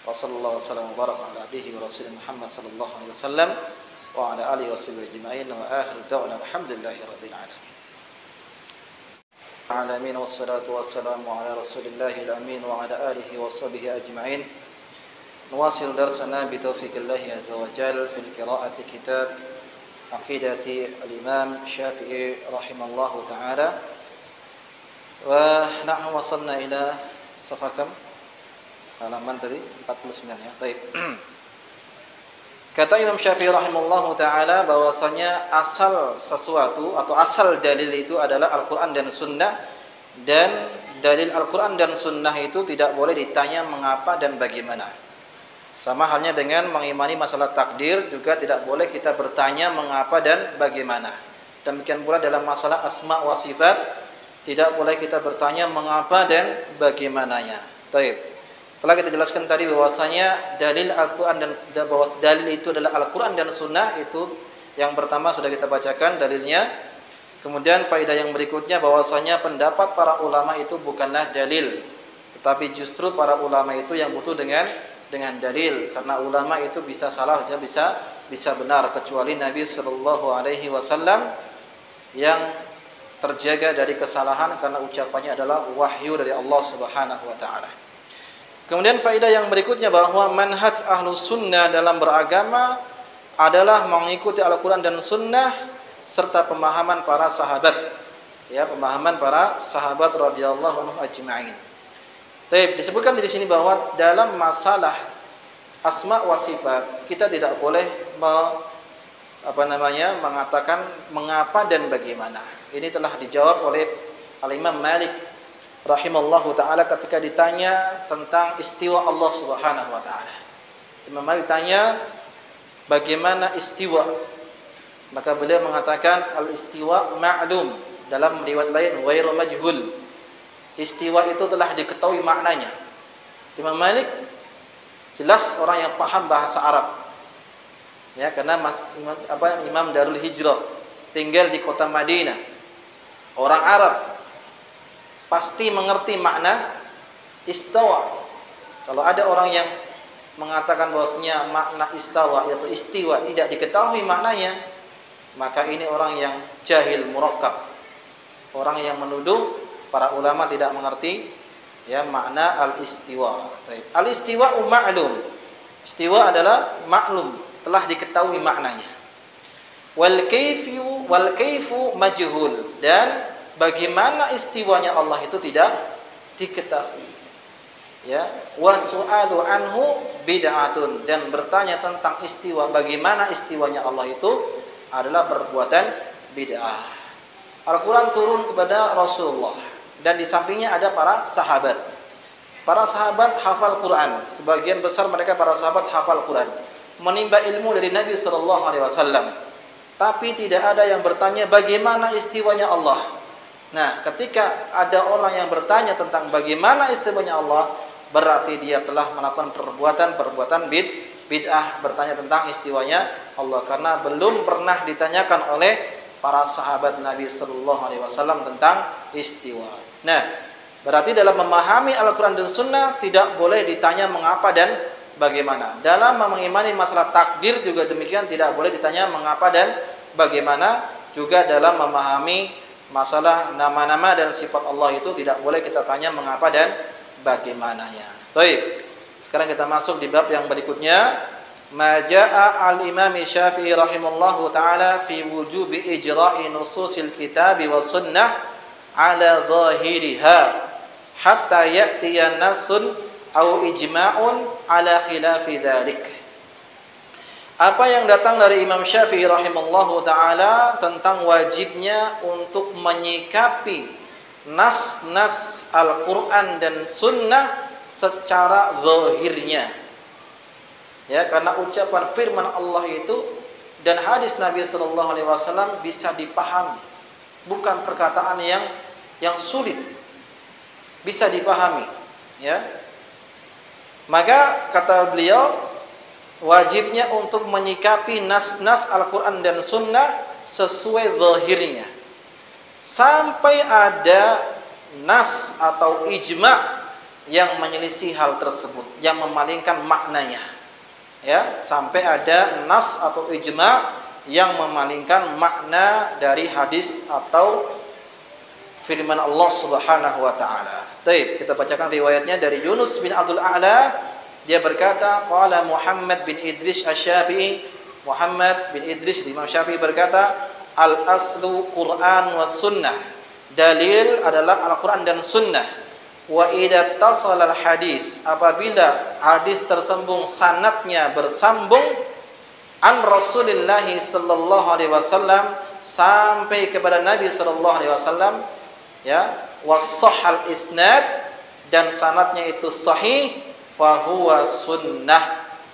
Wassallallahu wasallam wa baraka ala abdihi wa rasulih Muhammad sallallahu alaihi wasallam wa ala alihi washabbihi ajma'in wa akhiru da'wana alhamdulillahi rabbil alamin wassalatu wassalamu ala rasulillahi al-amin wa ala alihi washabbihi ajma'in. Nuwasil darsana bi taufiqillahi azza wa jalla fil qira'ati kitab aqidati al-imam Syafi'i rahimallahu ta'ala. Wa nahnu wasalna ila safakam halaman tadi 49 ya. Baik. Kata Imam Syafi'i rahimallahu ta'ala bahwasanya asal sesuatu atau asal dalil itu adalah Al-Quran dan Sunnah, dan dalil Al-Quran dan Sunnah itu tidak boleh ditanya mengapa dan bagaimana. Sama halnya dengan mengimani masalah takdir, juga tidak boleh kita bertanya mengapa dan bagaimana. Demikian pula dalam masalah asma wa sifat, tidak boleh kita bertanya mengapa dan bagaimananya. Baik. Telah kita jelaskan tadi bahwasanya dalil Al-Quran dan bahwa dalil itu adalah Al-Quran dan Sunnah. Itu yang pertama sudah kita bacakan dalilnya. Kemudian faedah yang berikutnya bahwasanya pendapat para ulama itu bukanlah dalil, tetapi justru para ulama itu yang butuh dengan dalil, karena ulama itu bisa salah, bisa benar, kecuali Nabi sallallahu alaihi wasallam yang terjaga dari kesalahan karena ucapannya adalah wahyu dari Allah Subhanahu wa taala. Kemudian faedah yang berikutnya bahwa manhaj Ahlus Sunnah dalam beragama adalah mengikuti Al-Quran dan Sunnah serta pemahaman para sahabat. Ya, pemahaman para sahabat radhiyallahu anhum ajma'in. Baik, disebutkan di sini bahwa dalam masalah asma wa sifat kita tidak boleh mengatakan mengapa dan bagaimana. Ini telah dijawab oleh Al-Imam Malik rahimallahu taala ketika ditanya tentang istiwa Allah Subhanahu wa taala. Imam Malik tanya bagaimana istiwa? Maka beliau mengatakan al-istiwa ma'lum, dalam riwayat lain ghairu majhul. Istiwa itu telah diketahui maknanya. Imam Malik jelas orang yang paham bahasa Arab. Ya, karena Imam Darul Hijrah, tinggal di kota Madinah. Orang Arab pasti mengerti makna istawa. Kalau ada orang yang mengatakan bahwasanya makna istawa yaitu istiwa tidak diketahui maknanya, maka ini orang yang jahil murakkab. Orang yang menuduh para ulama tidak mengerti ya makna al-istiwa. Al-istiwa ma'lum. Istiwa adalah maklum, telah diketahui maknanya. Wal kaifu majhul, dan bagaimana istiwanya Allah itu tidak diketahui. Ya, wa su'alu anhu bid'atun, dan bertanya tentang istiwa, bagaimana istiwanya Allah itu adalah perbuatan bid'ah. Al-Quran turun kepada Rasulullah, dan di sampingnya ada para sahabat. Para sahabat hafal Quran, sebagian besar mereka para sahabat hafal Quran, menimba ilmu dari Nabi sallallahu alaihi wasallam. Tapi tidak ada yang bertanya bagaimana istiwanya Allah. Nah, ketika ada orang yang bertanya tentang bagaimana istimewanya Allah, berarti dia telah melakukan perbuatan bid'ah, bertanya tentang istiwanya Allah, karena belum pernah ditanyakan oleh para sahabat Nabi sallallahu alaihi wasallam tentang istiwa. Nah, berarti dalam memahami Al-Qur'an dan Sunnah tidak boleh ditanya mengapa dan bagaimana. Dalam mengimani masalah takdir juga demikian, tidak boleh ditanya mengapa dan bagaimana. Juga dalam memahami masalah nama-nama dan sifat Allah itu tidak boleh kita tanya mengapa dan bagaimananya. Baik. Sekarang kita masuk di bab yang berikutnya. Maja'a al-Imam Syafi'i rahimallahu taala fi wujubi ijra'i nususil kitab wa sunnah ala zahiriha hatta ya'tiya nasun aw ijma'un ala khilafi dzalik. Apa yang datang dari Imam Syafi'i rahimallahu taala tentang wajibnya untuk menyikapi nas-nas Al-Qur'an dan sunnah secara zahirnya. Ya, karena ucapan firman Allah itu dan hadis Nabi sallallahu alaihi wasallam bisa dipahami. Bukan perkataan yang sulit. Bisa dipahami, ya. Maka kata beliau, wajibnya untuk menyikapi nas-nas Al-Qur'an dan sunnah sesuai zahirnya. Sampai ada nas atau ijma' yang menyelisih hal tersebut, yang memalingkan maknanya. Ya, sampai ada nas atau ijma' yang memalingkan makna dari hadis atau firman Allah Subhanahu wa taala. Baik, kita bacakan riwayatnya dari Yunus bin Abdul A'la. Dia berkata, qala Muhammad bin Idris Asy-Syafi'i, Muhammad bin Idris Imam Syafi'i berkata, al-aslu Qur'an was sunnah. Dalil adalah Al-Qur'an dan sunnah. Wa idza tasala al-hadis, apabila hadis tersambung sanadnya bersambung an Rasulillah sallallahu alaihi wasallam sampai kepada Nabi sallallahu alaihi wasallam, ya, was-sahhal isnad, dan sanadnya itu sahih, fahuwa sunnah,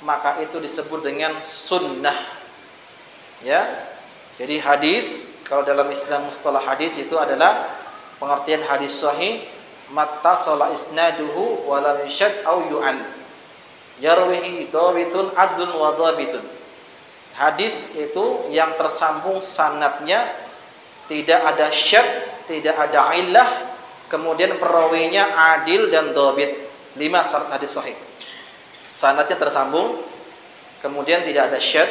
maka itu disebut dengan sunnah. Ya. Jadi hadis, kalau dalam istilah mustalah hadis itu adalah pengertian hadis sahih, mattasala isnaduhu wa lam yashad aw yu'al. Yarwihi dhabitun adlun wa dhabitun. Hadis itu yang tersambung sanadnya, tidak ada syad, tidak ada illah, kemudian perawinya adil dan dhabit. 5 syarat hadis sahih. Sanadnya tersambung, kemudian tidak ada syad,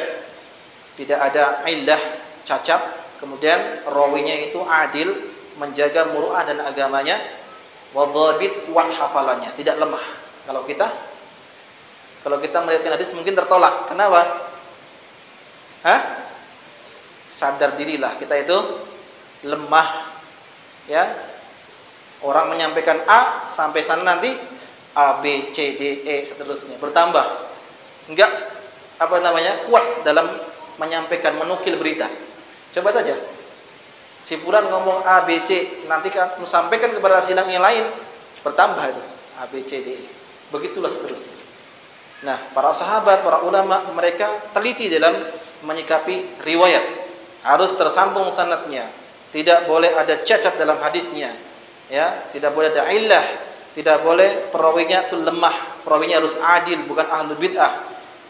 tidak ada illah, cacat, kemudian rawinya itu adil, menjaga muru'ah dan agamanya, wa dhabit, kuat hafalannya, tidak lemah. Kalau kita melihat hadis mungkin tertolak. Kenapa? Sadar dirilah, kita itu lemah. Ya. Orang menyampaikan A sampai sana nanti A, B, C, D, E seterusnya bertambah. Enggak kuat dalam menyampaikan, menukil berita. Coba saja. Si fulan ngomong A, B, C, nanti kan sampaikan kepada silang yang lain, bertambah itu A, B, C, D, E. Begitulah seterusnya. Nah, para sahabat, para ulama, mereka teliti dalam menyikapi riwayat. Harus tersambung sanadnya. Tidak boleh ada cacat dalam hadisnya. Ya, tidak boleh ada illah, tidak boleh perawinya itu lemah. Perawinya harus adil, bukan ahlul bid'ah,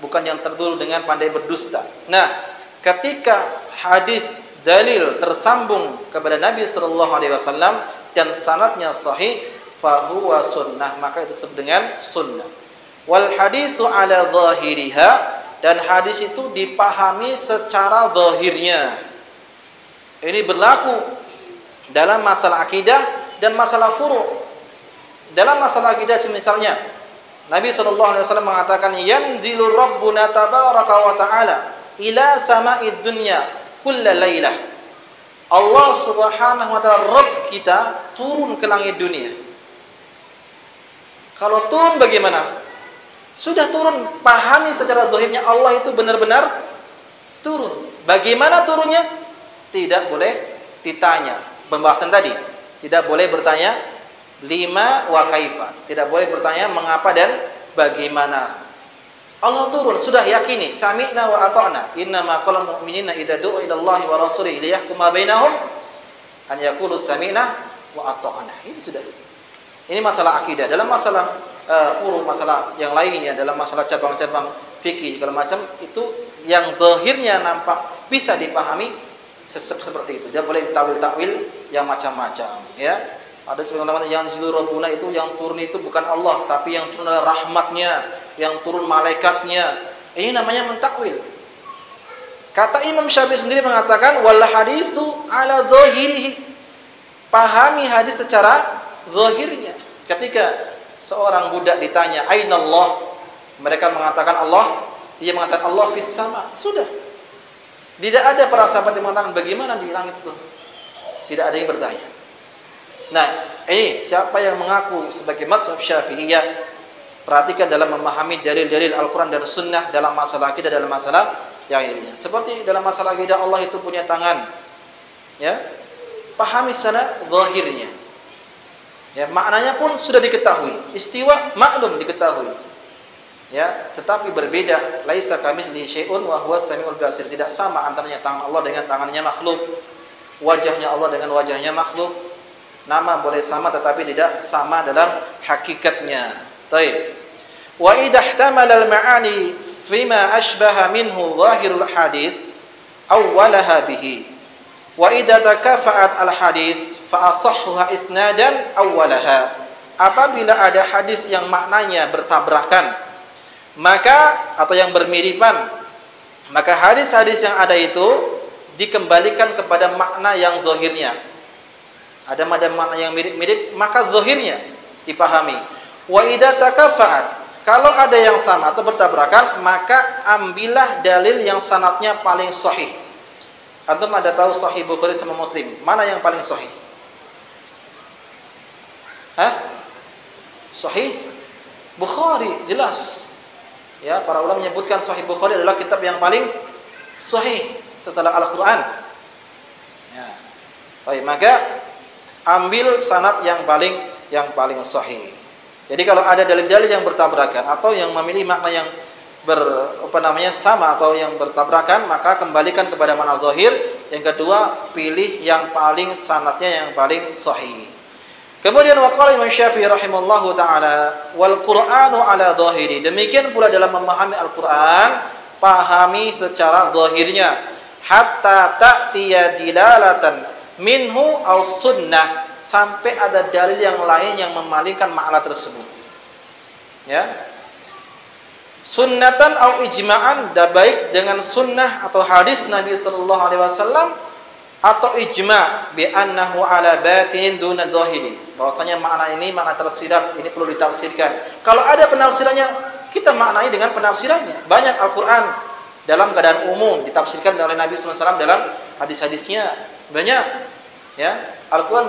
bukan yang terdulu dengan pandai berdusta. Nah, ketika hadis dalil tersambung kepada Nabi sallallahu alaihi wasallam dan sanadnya sahih, fahuwa sunnah, maka itu disebut dengan sunnah. Wal hadisu ala zahiriha, dan hadis itu dipahami secara zahirnya. Ini berlaku dalam masalah akidah dan masalah furu'. Dalam masalah akidah misalnya, Nabi SAW mengatakan, yanzilu rabbuna tabaraka wa ta'ala ila sama'id dunya kulla laylah. Allah Subhanahu wa ta'ala, Rabb kita, turun ke langit dunia. Kalau turun bagaimana? Sudah turun, pahami secara zahirnya Allah itu benar-benar turun. Bagaimana turunnya? Tidak boleh ditanya. Pembahasan tadi, tidak boleh bertanya lima wa kaifa, tidak boleh bertanya mengapa dan bagaimana. Allah turun, sudah yakini, sami'na wa ata'na. Innama qalul mu'minina idza du'u ila Allahi wa rasulihi liyahkuma bainahum An yaqulu sami'na wa ata'na. Ini sudah. Ini masalah akidah. Dalam masalah furu, masalah yang lainnya, dalam masalah cabang-cabang fikih segala macam, itu yang zahirnya nampak bisa dipahami seperti itu. Dia boleh takwil-takwil yang macam-macam, ya. Ada sebagian ulama yang Rabbuna itu yang turun itu bukan Allah, tapi yang turun adalah rahmatnya, yang turun malaikatnya. Ini namanya mentakwil. Kata Imam Syafi'i sendiri mengatakan wal hadisu ala zahirihi. Pahami hadis secara zahirnya. Ketika seorang budak ditanya aina Allah, mereka mengatakan Allah, dia mengatakan Allah fis sama. Sudah. Tidak ada para sahabat yang mengatakan bagaimana di langit itu. Tidak ada yang bertanya. Nah, ini siapa yang mengaku sebagai mazhab Syafi'iyah, perhatikan dalam memahami dalil-dalil Al-Quran dan Sunnah dalam masalah akidah, dalam masalah yang ini. Seperti dalam masalah akidah Allah itu punya tangan, ya, pahami sana zahirnya, ya, maknanya pun sudah diketahui, istiwa maklum diketahui, ya, tetapi berbeda. Laisa kamitslihi syai'un wa huwas samiul basir. Tidak sama antaranya tangan Allah dengan tangannya makhluk, wajahnya Allah dengan wajahnya makhluk. Nama boleh sama tetapi tidak sama dalam hakikatnya. Baik. Wa idza ihtamala al-ma'ani fima ashbaha minhu zahirul hadis awwalaha bihi. Wa idza takafa'at al-hadis fa asahhuha isnadan awwalaha. Apabila ada hadis yang maknanya bertabrakan, maka atau yang bermiripan, maka hadis-hadis yang ada itu dikembalikan kepada makna yang zahirnya. Ada makna yang mirip-mirip, maka zahirnya dipahami. Wa idza takafa'at, kalau ada yang sama atau bertabrakan, maka ambillah dalil yang sanadnya paling sahih. Antum ada tahu Sahih Bukhari sama Muslim, mana yang paling sahih? Sahih Bukhari, jelas. Ya, para ulama menyebutkan Sahih Bukhari adalah kitab yang paling sahih setelah Al-Qur'an. Ya. Baik, maka ambil sanad yang paling sahih. Jadi kalau ada dalil-dalil yang bertabrakan atau yang memilih makna yang sama atau yang bertabrakan, maka kembalikan kepada makna zahir. Yang kedua, pilih yang paling sanadnya yang paling sahih. Kemudian waqala Imam Syafi'i rahimallahu taala wal Qur'anu ala zahiri. Demikian pula dalam memahami Al-Qur'an, pahami secara zahirnya hatta ta'tiya dilalatan minhu aw sunnah, sampai ada dalil yang lain yang memalingkan makna tersebut, ya, sunnatan aw ijma'an, baik dengan sunnah atau hadis Nabi sallallahu alaihi wasallam atau ijma' bi annahu ala batin duna zahiri, bahwasanya makna ini makna tersirat, ini perlu ditafsirkan. Kalau ada penafsirannya, kita maknai dengan penafsirannya. Banyak Al-Qur'an dalam keadaan umum ditafsirkan oleh Nabi sallallahu alaihi wasallam dalam hadis-hadisnya, banyak, ya. Al-Quran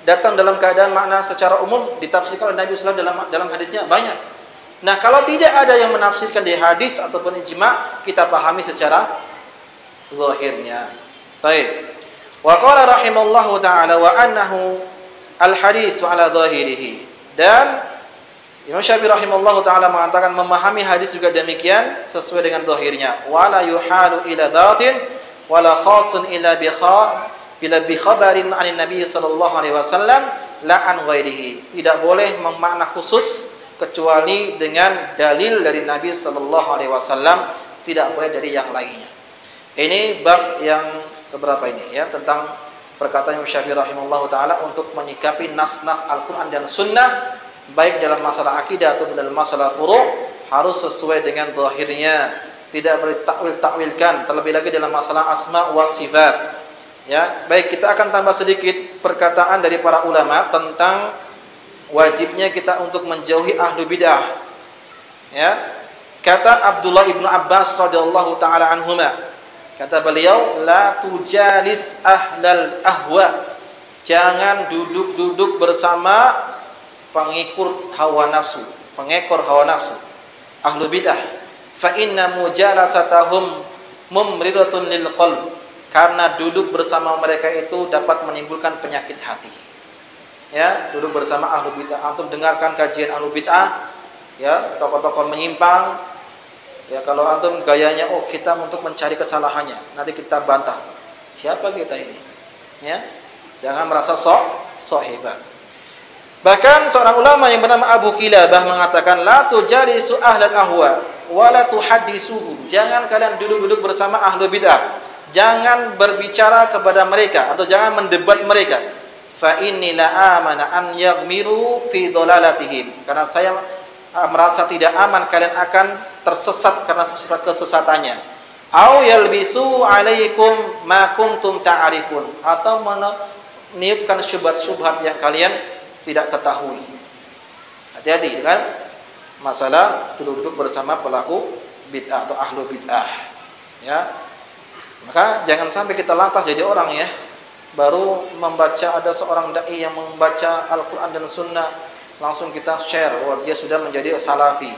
datang dalam keadaan makna secara umum ditafsirkan oleh Nabi SAW dalam hadisnya, banyak. Nah, kalau tidak ada yang menafsirkan di hadis ataupun ijma', kita pahami secara zahirnya. Baik. Wa qala rahimallahu ta'ala wa annahu al-hadis wa ala zahirihi. Dan Imam Syafi'i rahimallahu ta'ala mengatakan memahami hadis juga demikian sesuai dengan zahirnya. Wala yuhalu ila batin wala khasun ila bila bi khabarin anin Nabi sallallahu alaihi wasallam la an ghairihi. Tidak boleh memakna khusus kecuali dengan dalil dari Nabi sallallahu alaihi wasallam, tidak boleh dari yang lainnya. Ini bab yang keberapa ini, ya, tentang perkataan Imam Syafi'i rahimallahu taala untuk menyikapi nas-nas Al-Qur'an dan Sunnah, baik dalam masalah akidah atau dalam masalah furu', harus sesuai dengan zahirnya, tidak boleh takwil-takwilkan, terlebih lagi dalam masalah asma wa sifat. Ya, baik, kita akan tambah sedikit perkataan dari para ulama tentang wajibnya kita untuk menjauhi ahlu bid'ah. Ya, kata Abdullah ibnu Abbas radhiyallahu taala anhuma, kata beliau, la tujalis ahlal ahwa, jangan duduk-duduk bersama pengikut hawa nafsu, pengekor hawa nafsu, ahlu bid'ah. Fa inna mujalasatahum mumridatun lil qalb, karena duduk bersama mereka itu dapat menimbulkan penyakit hati. Ya, duduk bersama ahlu bid'ah, antum dengarkan kajian ahlu bid'ah, ya, tokoh-tokoh menyimpang. Ya, kalau antum gayanya, oh, kita untuk mencari kesalahannya, nanti kita bantah. Siapa kita ini? Ya. Jangan merasa sok hebat. Bahkan seorang ulama yang bernama Abu Kilabah mengatakan, la tujalisu ahlal ahwa wa la tuhaddisuhum. Jangan kalian duduk-duduk bersama ahlu bid'ah. Jangan berbicara kepada mereka atau jangan mendebat mereka. Fa inni la amana an yaghmiru fi dhalalatihim. Karena saya merasa tidak aman kalian akan tersesat karena kesesatannya. Au yalbisu alaikum ma kuntum ta'rifun, atau meniupkan syubhat-syubhat yang kalian tidak ketahui. Hati-hati dengan masalah duduk-duduk bersama pelaku bid'ah atau ahlu bid'ah. Ya. Maka jangan sampai kita lantas jadi orang ya, baru membaca ada seorang dai yang membaca Al-Qur'an dan Sunnah, langsung kita share, wah dia sudah menjadi salafi,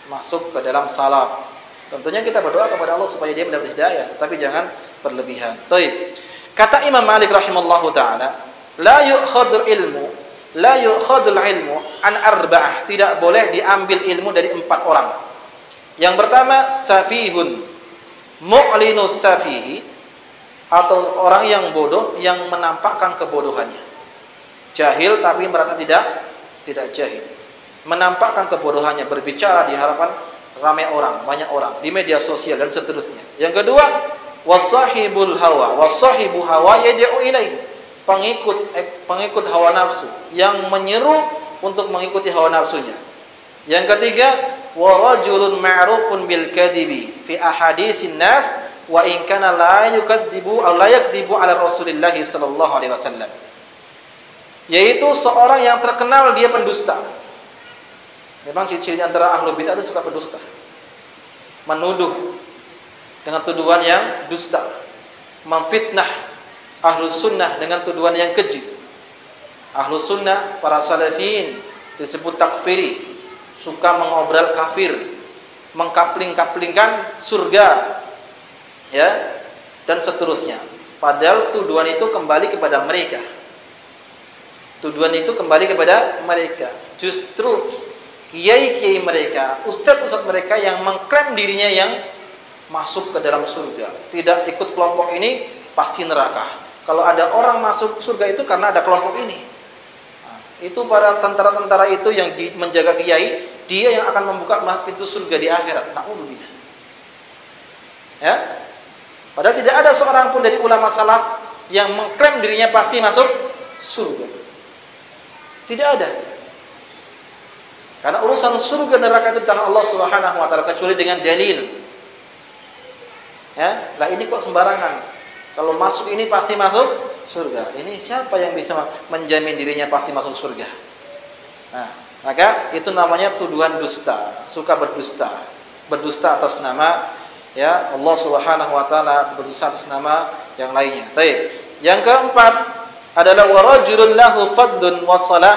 masuk ke dalam salaf. Tentunya kita berdoa kepada Allah supaya dia mendapat hidayah, tapi jangan berlebihan. Baik. Kata Imam Malik rahimallahu taala, la yu'khadul ilmu an arba'ah. Tidak boleh diambil ilmu dari 4 orang. Yang pertama, safihun mu'linus safihi, atau orang yang bodoh yang menampakkan kebodohannya. Jahil tapi merasa tidak jahil. Menampakkan kebodohannya, berbicara di hadapan ramai orang, banyak orang, di media sosial dan seterusnya. Yang kedua, wasahibul hawa, wasahibu hawa yad'u ilaih. Pengikut hawa nafsu yang menyeru untuk mengikuti hawa nafsunya. Yang ketiga, wa rajulun ma'rufun bil kadibi fi ahadisin nas wa in kana la yukadzibu aw la yakdzibu ala Rasulillah sallallahu alaihi wasallam. Yaitu seorang yang terkenal dia pendusta. Memang ciri-ciri antara ahlu bid'ah itu suka berdusta. Menuduh dengan tuduhan yang dusta. Memfitnah ahlu sunnah dengan tuduhan yang keji. Ahlu sunnah, para salafin disebut takfiri, suka mengobral kafir, mengkapling-kaplingkan surga, ya, dan seterusnya. Padahal tuduhan itu kembali kepada mereka. Tuduhan itu kembali kepada mereka. Justru kiai-kiai mereka, ustaz-ustaz mereka yang mengklaim dirinya yang masuk ke dalam surga, tidak ikut kelompok ini pasti neraka. Kalau ada orang masuk surga itu karena ada kelompok ini. Nah, itu para tentara-tentara itu yang menjaga kiai, dia yang akan membuka pintu surga di akhirat. Na'udzubillah. Ya? Padahal tidak ada seorang pun dari ulama salaf yang mengklaim dirinya pasti masuk surga. Tidak ada. Karena urusan surga dan neraka itu di tangan Allah Subhanahu wa taala, kecuali dengan dalil. Ya, lah ini kok sembarangan. Kalau masuk ini pasti masuk surga. Ini siapa yang bisa menjamin dirinya pasti masuk surga? Nah, maka itu namanya tuduhan dusta, suka berdusta. Berdusta atas nama ya Allah Subhanahu wa taala, berdusta atas nama yang lainnya. Baik. Yang keempat adalah warajulun lahu fadlun wa salah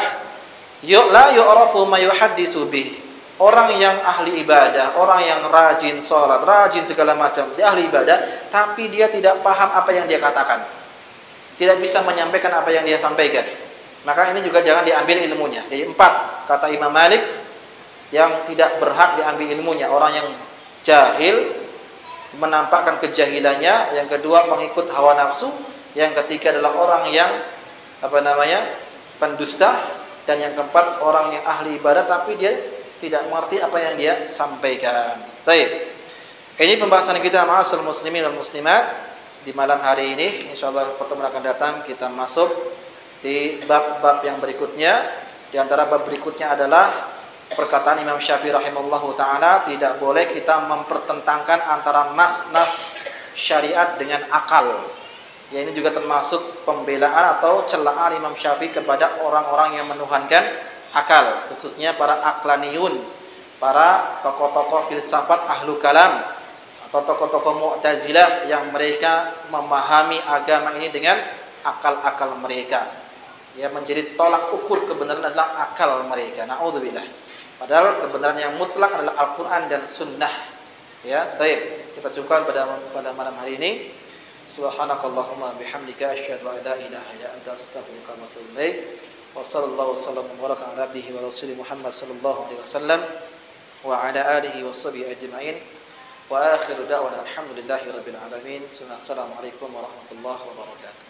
la yu'rafu ma yuhaddisu bih. Orang yang ahli ibadah, orang yang rajin salat, rajin segala macam, dia ahli ibadah, tapi dia tidak paham apa yang dia katakan. Tidak bisa menyampaikan apa yang dia sampaikan. Maka ini juga jangan diambil ilmunya. Jadi 4 kata Imam Malik yang tidak berhak diambil ilmunya, orang yang jahil menampakkan kejahilannya, yang kedua pengikut hawa nafsu, yang ketiga adalah orang yang pendusta, dan yang keempat orang yang ahli ibadah tapi dia tidak mengerti apa yang dia sampaikan. Baik. Ini pembahasan kita ma'asyiral muslimin dan muslimat di malam hari ini. Insyaallah pertemuan akan datang kita masuk di bab-bab yang berikutnya. Di antara bab berikutnya adalah perkataan Imam Syafi'i rahimahullahu taala, tidak boleh kita mempertentangkan antara nas-nas syariat dengan akal. Ya, ini juga termasuk pembelaan atau celaan Imam Syafi'i kepada orang-orang yang menuhankan akal, khususnya para aqlaniyun, para tokoh-tokoh filsafat ahlu kalam atau tokoh-tokoh Mu'tazilah yang mereka memahami agama ini dengan akal-akal mereka. Ya, menjadi tolak ukur kebenaran adalah akal mereka. Na'udzubillah. Padahal kebenaran yang mutlak adalah Al-Qur'an dan Sunnah. Ya, baik. Kita cukupkan pada malam hari ini. Subhanakallahumma bihamdika asyhadu an la ilaha illa anta astaghfiruka wa atubu ilaik. Wa sallallahu wasallam wa baraka ala abdihi wa rasulih Muhammad sallallahu alaihi wasallam wa ala alihi wa sahbihi ajma'in. Wa akhiru da'wana alhamdulillahi rabbil alamin. Assalamualaikum warahmatullahi wabarakatuh.